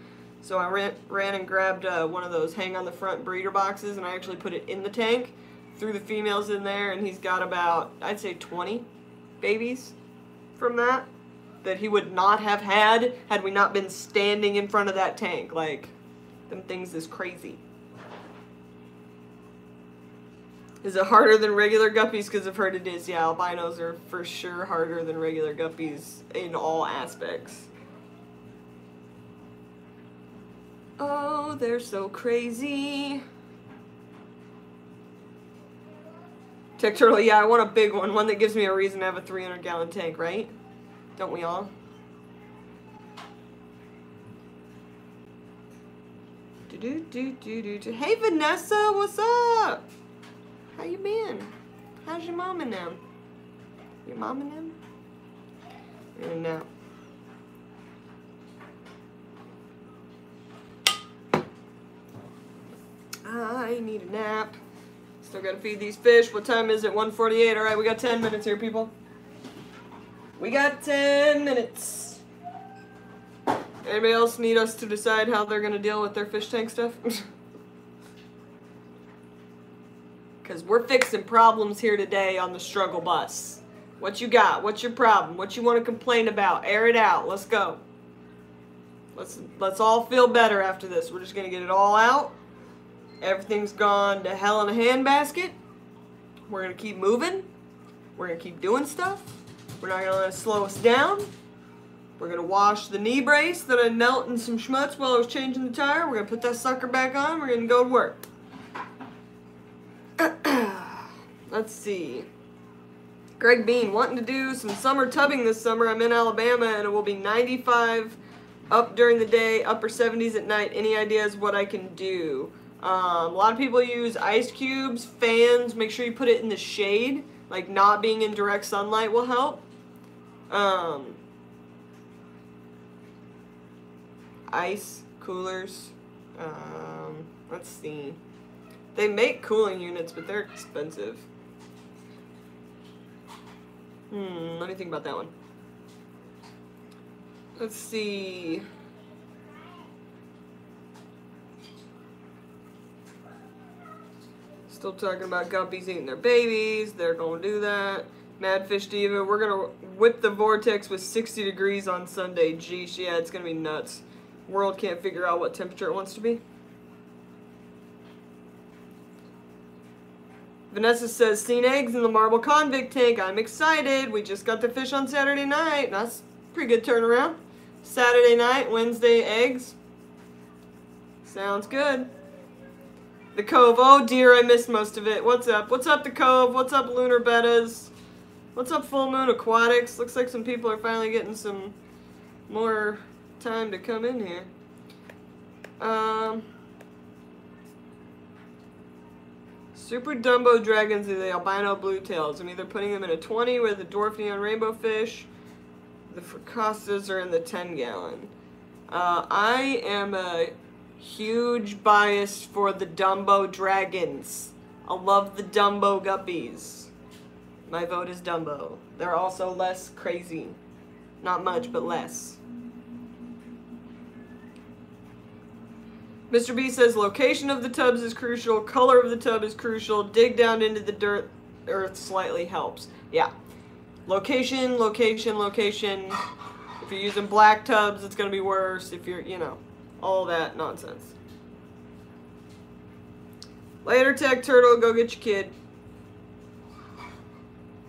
So I ran and grabbed one of those hang on the front breeder boxes, and I actually put it in the tank, threw the females in there, and he's got about, I'd say 20 babies from that he would not have had we not been standing in front of that tank. Like, them things is crazy. Is it harder than regular guppies? Because I've heard it is. Yeah, albinos are for sure harder than regular guppies in all aspects. Oh, they're so crazy. Tech turtle, yeah, I want a big one. One that gives me a reason to have a 300-gallon tank, right? Don't we all? Hey, Vanessa, what's up? How you been? How's your mom and them? Your mom and them? And now. I need a nap. Still gotta feed these fish. What time is it? 1:48. Alright, we got 10 minutes here, people. We got 10 minutes. Anybody else need us to decide how they're gonna deal with their fish tank stuff? Because we're fixing problems here today on the struggle bus. What you got? What's your problem? What you want to complain about? Air it out. Let's go. Let's all feel better after this. We're just going to get it all out. Everything's gone to hell in a handbasket. We're going to keep moving. We're going to keep doing stuff. We're not going to let it slow us down. We're going to wash the knee brace that I knelt in some schmutz while I was changing the tire. We're going to put that sucker back on. We're going to go to work. Let's see. Greg Bean, wanting to do some summer tubbing this summer. I'm in Alabama and it will be 95 up during the day, upper 70s at night. Any ideas what I can do? A lot of people use ice cubes, fans. Make sure you put it in the shade. Like not being in direct sunlight will help. Ice coolers. Let's see. They make cooling units, but they're expensive. Let me think about that one. Let's see. Still talking about guppies eating their babies. They're going to do that. Madfish Diva, we're going to whip the vortex with 60 degrees on Sunday. Geesh, yeah, it's going to be nuts. World can't figure out what temperature it wants to be. Vanessa says, seen eggs in the marble convict tank. I'm excited. We just got the fish on Saturday night. That's a pretty good turnaround. Saturday night, Wednesday eggs. Sounds good. The Cove. Oh dear, I missed most of it. What's up? What's up, the Cove? What's up, Lunar Bettas? What's up, Full Moon Aquatics? Looks like some people are finally getting some more time to come in here. Super Dumbo Dragons are the albino blue tails. I'm either putting them in a 20 with the dwarf neon rainbow fish. The fracastas are in the 10-gallon. I am a huge bias for the Dumbo Dragons. I love the Dumbo guppies. My vote is Dumbo. They're also less crazy. Not much, but less. Mr. B says location of the tubs is crucial, color of the tub is crucial, dig down into the dirt, earth slightly helps. Yeah. Location, location, location. If you're using black tubs, it's going to be worse. If you're, you know, all that nonsense. Later, Tech Turtle, go get your kid.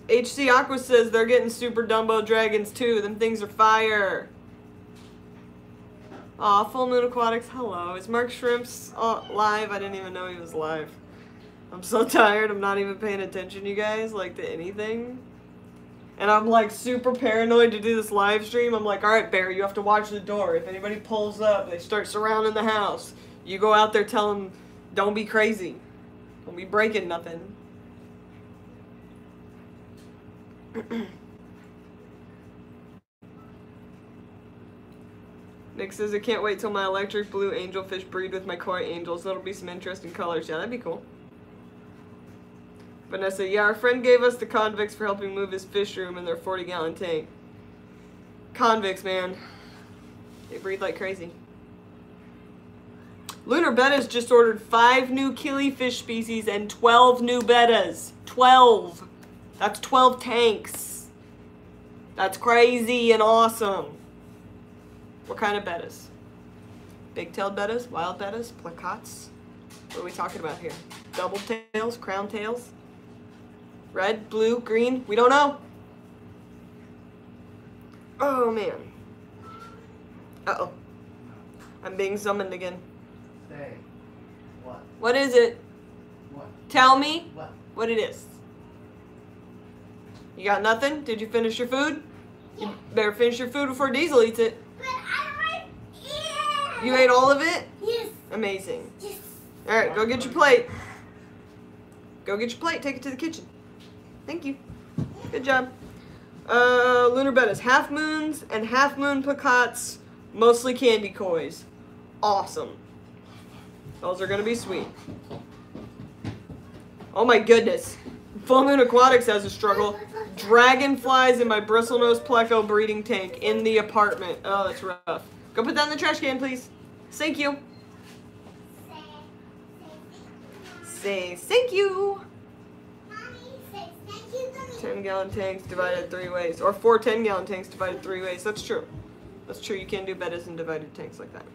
HC Aqua says they're getting Super Dumbo Dragons too. Them things are fire. Aw, Full Moon Aquatics, hello. Is Mark Shrimps live? I didn't even know he was live. I'm so tired. I'm not even paying attention, you guys, like to anything. And I'm like super paranoid to do this live stream. I'm like, alright, Bear, you have to watch the door. If anybody pulls up, they start surrounding the house. You go out there, tell them, don't be crazy. Don't be breaking nothing. Nick says, I can't wait till my electric blue angelfish breed with my koi angels. That'll be some interesting colors. Yeah, that'd be cool. Vanessa, yeah, our friend gave us the convicts for helping move his fish room in their 40-gallon tank. Convicts, man. They breed like crazy. Lunar Bettas just ordered 5 new killifish species and 12 new bettas. 12. That's 12 tanks. That's crazy and awesome. What kind of bettas? Big-tailed bettas? Wild bettas? Placots? What are we talking about here? Double tails? Crown tails? Red? Blue? Green? We don't know. Oh, man. Uh-oh. I'm being summoned again. Say. What? What is it? What? Tell me what it is. You got nothing? Did you finish your food? You better finish your food before Diesel eats it. But I already ate it. You ate all of it? Yes. Amazing. Yes. Alright, go get your plate. Go get your plate. Take it to the kitchen. Thank you. Good job. Lunar Bettas. Half moons and half moon placots. Mostly candy kois. Awesome. Those are going to be sweet. Oh my goodness. Full Moon Aquatics has a struggle. Dragonflies in my bristlenose pleco breeding tank in the apartment. Oh, that's rough. Go put that in the trash can, please. Thank you. Say thank you. Mommy, say thank you to me. 10-gallon tanks divided 3 ways. Or 4 10-gallon tanks divided 3 ways. That's true. That's true. You can do bettas in divided tanks like that.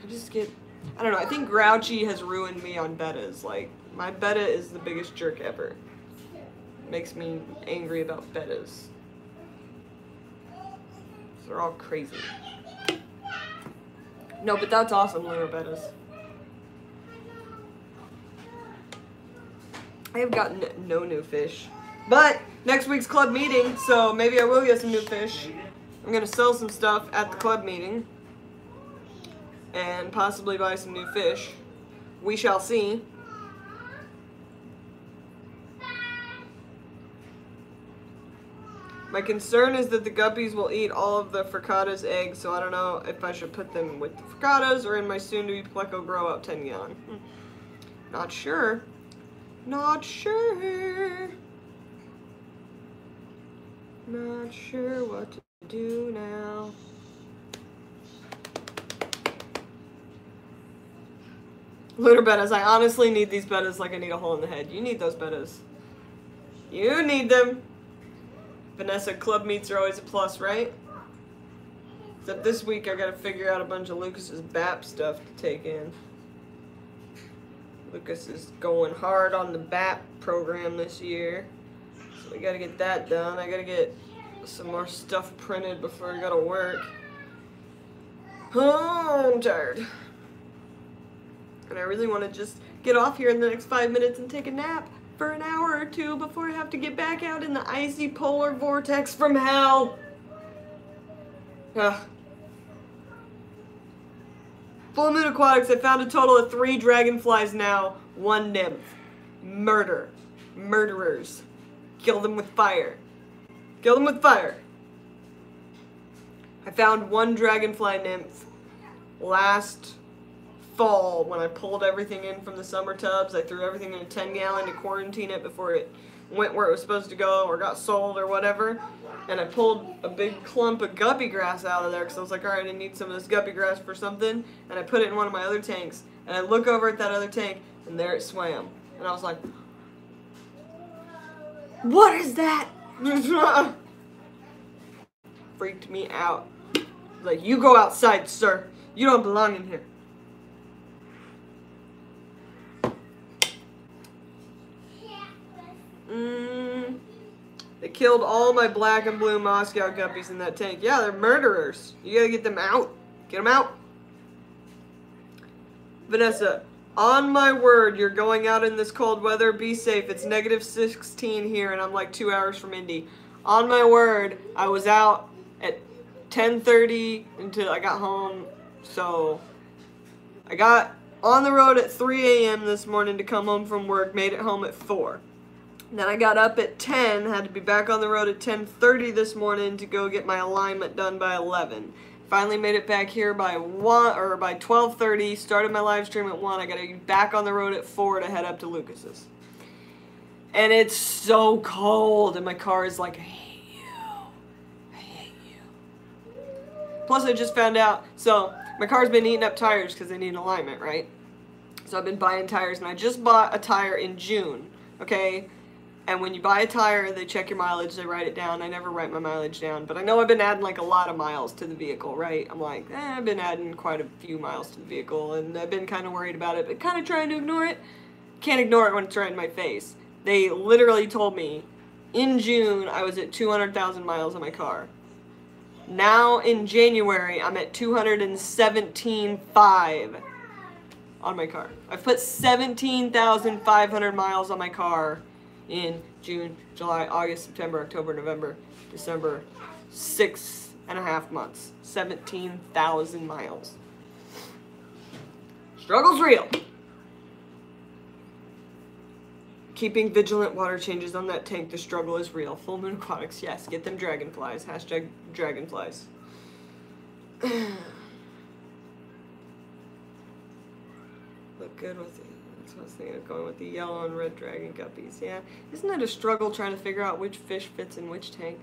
I just get... I don't know. I think Grouchy has ruined me on bettas. Like, my betta is the biggest jerk ever. Makes me angry about bettas. They're all crazy. No, but that's awesome, Lunar Bettas. I have gotten no new fish. But next week's club meeting, so maybe I will get some new fish. I'm going to sell some stuff at the club meeting. And possibly buy some new fish. We shall see. My concern is that the guppies will eat all of the fricatta's eggs, so I don't know if I should put them with the fricattas or in my soon-to-be pleco grow-up 10-gallon. Not sure. Not sure. Not sure what to do now. Lunar bettas. I honestly need these bettas like I need a hole in the head. You need those bettas. You need them. Vanessa, club meets are always a plus, right? Except this week I gotta figure out a bunch of Lucas's BAP stuff to take in. Lucas is going hard on the BAP program this year. So we gotta get that done. I gotta get some more stuff printed before I go to work. Oh, I'm tired. And I really want to just get off here in the next 5 minutes and take a nap. for an hour or two before I have to get back out in the icy polar vortex from hell. Ugh. Full Moon Aquatics, I found a total of 3 dragonflies now, 1 nymph. Murder. Murderers. Kill them with fire. Kill them with fire. I found 1 dragonfly nymph last fall when I pulled everything in from the summer tubs. I threw everything in a 10-gallon to quarantine it before it went where it was supposed to go or got sold or whatever. And I pulled a big clump of guppy grass out of there because I was like, alright, I need some of this guppy grass for something. And I put it in one of my other tanks. And I look over at that other tank, and there it swam. And I was like, what is that? Freaked me out. Like, you go outside, sir. You don't belong in here. They killed all my black and blue Moscow guppies in that tank. Yeah, they're murderers. You gotta get them out. Get them out. Vanessa, on my word, you're going out in this cold weather. Be safe. It's -16 here, and I'm like 2 hours from Indy. On my word, I was out at 10:30 until I got home. So I got on the road at 3 a.m. this morning to come home from work. Made it home at 4. Then I got up at 10, had to be back on the road at 10:30 this morning to go get my alignment done by 11. Finally made it back here by 12:30, started my live stream at 1. I gotta be back on the road at 4 to head up to Lucas's. And it's so cold, and my car is like, I hate you. I hate you. Plus I just found out, so my car's been eating up tires because they need an alignment, right? So I've been buying tires, and I just bought a tire in June, okay? And when you buy a tire, they check your mileage, they write it down. I never write my mileage down, but I know I've been adding like a lot of miles to the vehicle, right? I'm like, I've been adding quite a few miles to the vehicle, and I've been kind of worried about it, but kind of trying to ignore it. Can't ignore it when it's right in my face. They literally told me in June I was at 200,000 miles on my car. Now in January, I'm at 217,500 on my car. I've put 17,500 miles on my car in June, July, August, September, October, November, December, 6.5 months. 17,000 miles. Struggle's real. Keeping vigilant water changes on that tank. The struggle is real. Full Moon Aquatics. Yes, get them dragonflies. Hashtag dragonflies. Look good with it. That's what I was thinking of going with the yellow and red dragon guppies. Yeah. Isn't it a struggle trying to figure out which fish fits in which tank?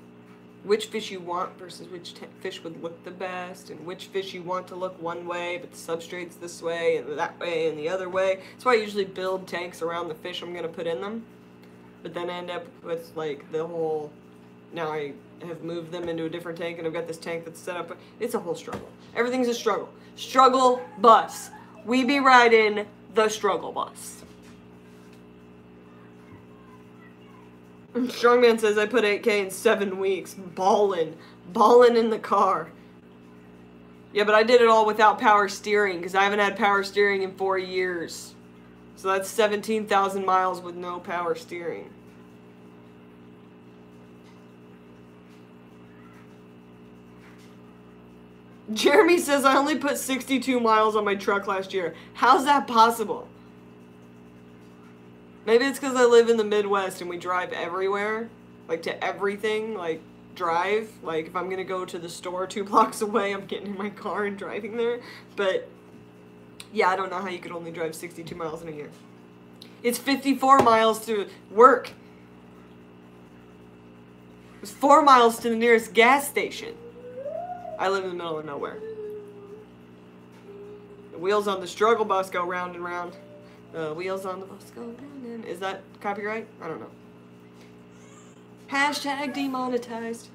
Which fish you want versus which fish would look the best, and which fish you want to look one way, but the substrate's this way, and that way, and the other way. That's why I usually build tanks around the fish I'm going to put in them. But then I end up with, like, the whole... Now I have moved them into a different tank, and I've got this tank that's set up. It's a whole struggle. Everything's a struggle. Struggle bus. We be riding the struggle bus. Strongman says I put 8K in 7 weeks. Ballin' in the car. Yeah, but I did it all without power steering because I haven't had power steering in 4 years. So that's 17,000 miles with no power steering. Jeremy says I only put 62 miles on my truck last year. How's that possible? Maybe it's because I live in the Midwest and we drive everywhere. Like, to everything. Like, drive. Like, if I'm going to go to the store 2 blocks away, I'm getting in my car and driving there. But, yeah, I don't know how you could only drive 62 miles in a year. It's 54 miles to work. It's 4 miles to the nearest gas station. I live in the middle of nowhere. The wheels on the struggle bus go round and round. The wheels on the bus go round and... Is that copyright? I don't know. Hashtag demonetized.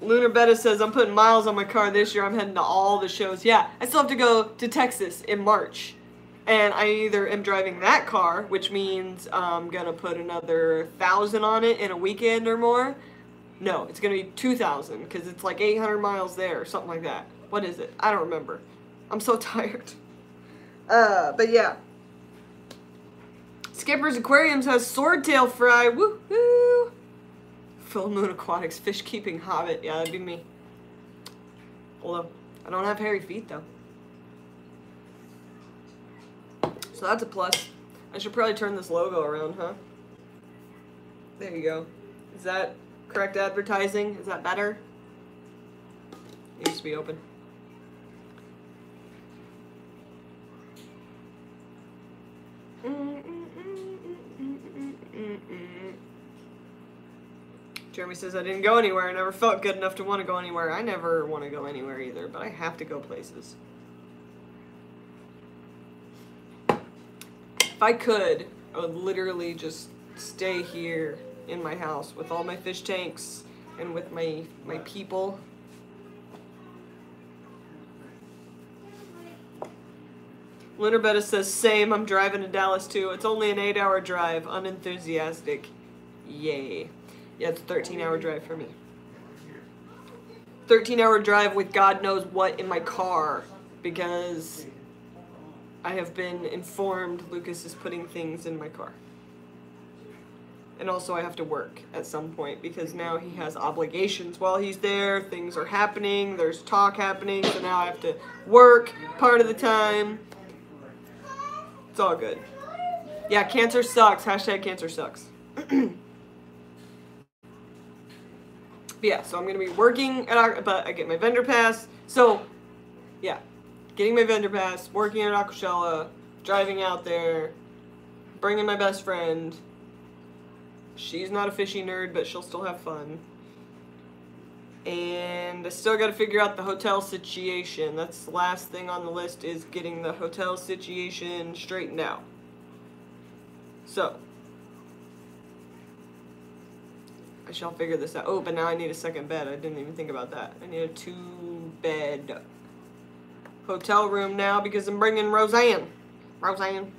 Lunar Betta says, I'm putting miles on my car this year. I'm heading to all the shows. Yeah, I still have to go to Texas in March. And I either am driving that car, which means I'm going to put another 1,000 on it in a weekend or more. No, it's going to be 2,000 because it's like 800 miles there or something like that. What is it? I don't remember. I'm so tired. But yeah. Skipper's Aquariums has swordtail fry. Woohoo! Full Moon Aquatics fish keeping hobbit. Yeah, that'd be me. Although, I don't have hairy feet though. So that's a plus. I should probably turn this logo around, huh? There you go. Is that correct advertising? Is that better? It needs to be open. Jeremy says, I didn't go anywhere. I never felt good enough to want to go anywhere. I never want to go anywhere either, but I have to go places. If I could, I would literally just stay here in my house with all my fish tanks and with my people. Linterbetta says, same, I'm driving to Dallas too. It's only an 8-hour drive, unenthusiastic. Yay. Yeah, it's a 13-hour drive for me. 13-hour drive with God knows what in my car, because I have been informed Lucas is putting things in my car. And also I have to work at some point, because now he has obligations while he's there. Things are happening, there's talk happening, so now I have to work part of the time. It's all good. Yeah, cancer sucks. Hashtag cancer sucks. Yeah, so I'm going to be working at, but I get my vendor pass. So, yeah, getting my vendor pass, working at Aquashella, driving out there, bringing my best friend. She's not a fishy nerd, but she'll still have fun. And I still got to figure out the hotel situation. That's the last thing on the list, is getting the hotel situation straightened out. So, I shall figure this out. Oh, but now I need a second bed. I didn't even think about that. I need a 2-bed hotel room now because I'm bringing Roseanne. Roseanne.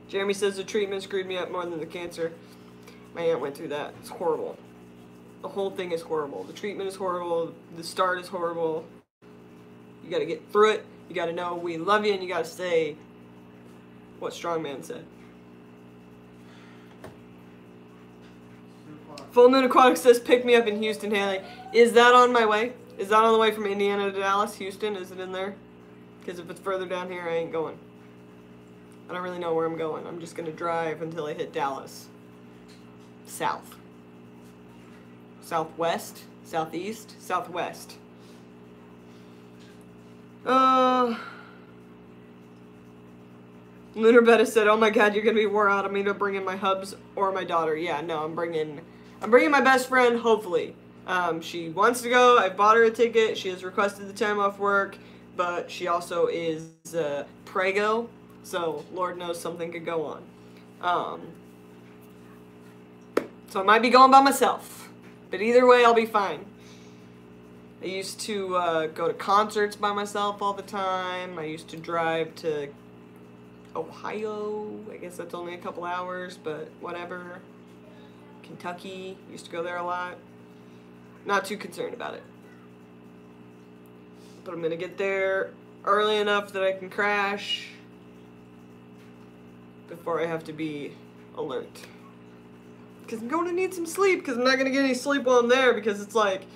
Jeremy says the treatment screwed me up more than the cancer. My aunt went through that. It's horrible. The whole thing is horrible. The treatment is horrible. The start is horrible. You gotta get through it. You gotta know we love you, and you gotta say what Strongman said. Full Moon Aquatics says, pick me up in Houston, Haley. Is that on my way? Is that on the way from Indiana to Dallas? Houston, is it in there? Because if it's further down here, I ain't going. I don't really know where I'm going. I'm just going to drive until I hit Dallas. South. Southwest? Southeast? Southwest. Lunar Betta said, oh my god, you're going to be wore out. I'm either bringing my hubs or my daughter. Yeah, no, I'm bringing my best friend, hopefully. She wants to go. I bought her a ticket. She has requested the time off work, but she also is prego, so Lord knows something could go on. So I might be going by myself, but either way, I'll be fine. I used to go to concerts by myself all the time. I used to drive to Ohio. I guess that's only a couple hours, but whatever. Kentucky, used to go there a lot. Not too concerned about it. But I'm gonna get there early enough that I can crash before I have to be alert. Because I'm going to need some sleep, because I'm not going to get any sleep while I'm there, because it's like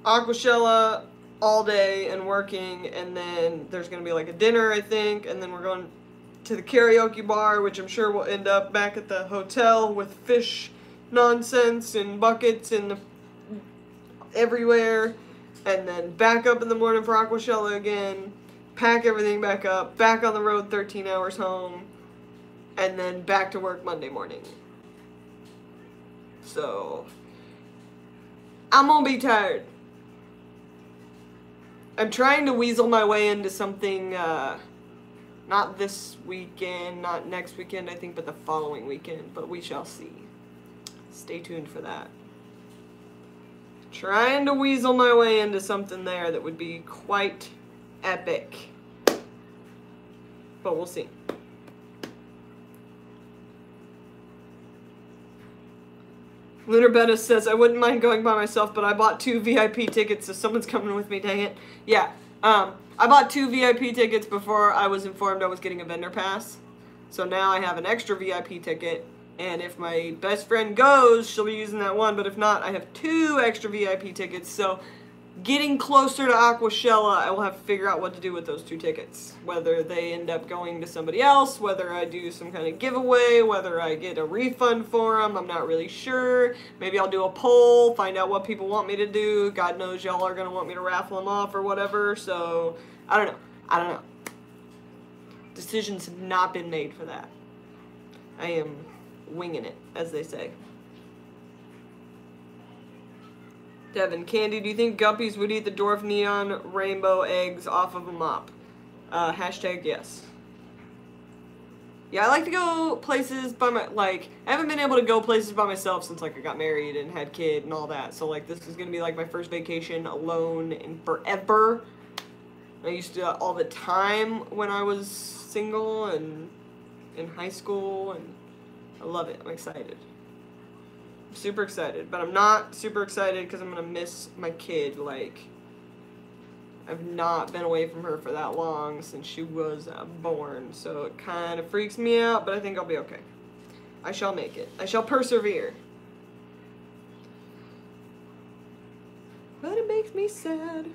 Aquashella all day and working, and then there's going to be like a dinner, I think, and then we're going to the karaoke bar, which I'm sure will end up back at the hotel with fish nonsense and buckets and everywhere, and then back up in the morning for Aquashella again, pack everything back up, back on the road 13 hours home, and then back to work Monday morning. So, I'm gonna be tired. I'm trying to weasel my way into something, not this weekend, not next weekend, I think, but the following weekend, but we shall see. Stay tuned for that. Trying to weasel my way into something there that would be quite epic. But we'll see. Lunar Betta says, I wouldn't mind going by myself, but I bought 2 VIP tickets, so someone's coming with me, dang it. Yeah, I bought 2 VIP tickets before I was informed I was getting a vendor pass. So now I have an extra VIP ticket, and if my best friend goes, she'll be using that one, but if not, I have 2 extra VIP tickets. So getting closer to Aquashella, I will have to figure out what to do with those 2 tickets. Whether they end up going to somebody else, whether I do some kind of giveaway, whether I get a refund for them, I'm not really sure. Maybe I'll do a poll, find out what people want me to do. God knows y'all are going to want me to raffle them off or whatever, so I don't know. Decisions have not been made for that. I am winging it, as they say. Devin, Candy, do you think guppies would eat the dwarf neon rainbow eggs off of a mop? Hashtag yes. Yeah, I like to go places by I haven't been able to go places by myself since, like, I got married and had kid and all that. So, like, this is gonna be, like, my first vacation alone in forever. I used to do that all the time when I was single and in high school, and I love it. I'm excited. I'm super excited, but I'm not super excited because I'm gonna miss my kid. Like, I've not been away from her for that long since she was born, so it kind of freaks me out, but I think I'll be okay. I shall make it. I shall persevere. But it makes me sad.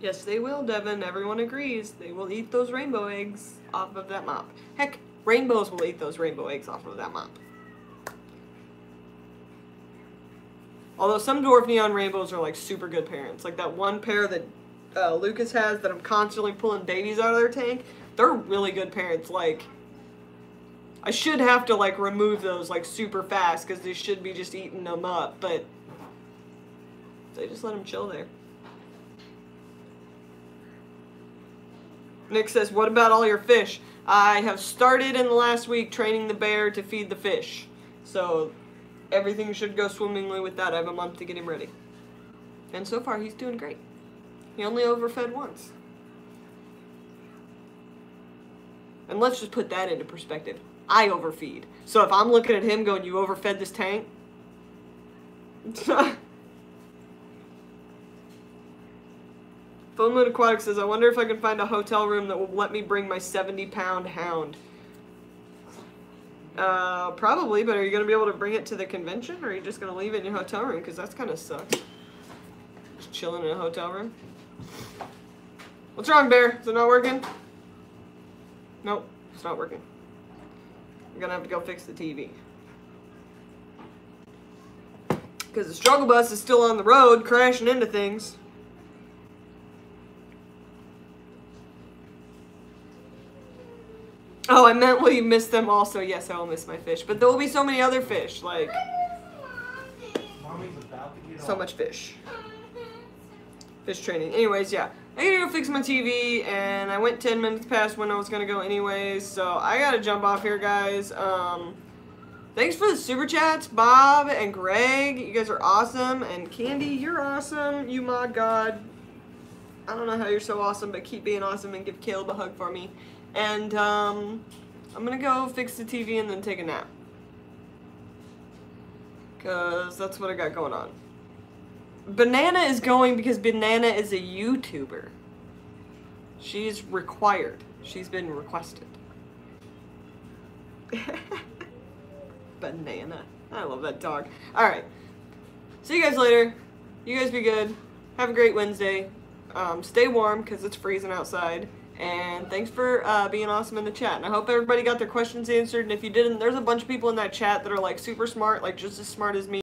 Yes, they will, Devin. Everyone agrees. They will eat those rainbow eggs off of that mop. Heck, rainbows will eat those rainbow eggs off of that mop. Although some dwarf neon rainbows are like super good parents. Like that one pair that Lucas has that I'm constantly pulling babies out of their tank. They're really good parents. Like, I should have to like remove those like super fast because they should be just eating them up. But they just let them chill there. Nick says, what about all your fish? I have started in the last week training the bear to feed the fish. So everything should go swimmingly with that. I have a month to get him ready. And so far, he's doing great. He only overfed once. And let's just put that into perspective. I overfeed. So if I'm looking at him going, you overfed this tank? Phone Moon Aquatics says, I wonder if I can find a hotel room that will let me bring my 70-pound hound. Probably, but are you going to be able to bring it to the convention, or are you just going to leave it in your hotel room? Because that's kind of sucks. Just chilling in a hotel room. What's wrong, Bear? Is it not working? Nope, it's not working. I'm going to have to go fix the TV. Because the struggle bus is still on the road, crashing into things. Oh, I meant, will you miss them also? Yes, I will miss my fish. But there will be so many other fish, like, Mommy's about to get so off. much fish. Fish training. Anyways, yeah. I gotta go fix my TV, and I went 10 minutes past when I was gonna go anyways, so I gotta jump off here, guys. Thanks for the super chats, Bob and Greg. You guys are awesome. And Candy, you're awesome. You mod god. I don't know how you're so awesome, but keep being awesome and give Caleb a hug for me. And I'm gonna go fix the TV and then take a nap. Because that's what I got going on. Banana is going because Banana is a YouTuber. She's required. She's been requested. Banana. I love that dog. Alright. See you guys later. You guys be good. Have a great Wednesday. Stay warm because it's freezing outside. And thanks for being awesome in the chat. And I hope everybody got their questions answered. And if you didn't, there's a bunch of people in that chat that are like super smart, like just as smart as me.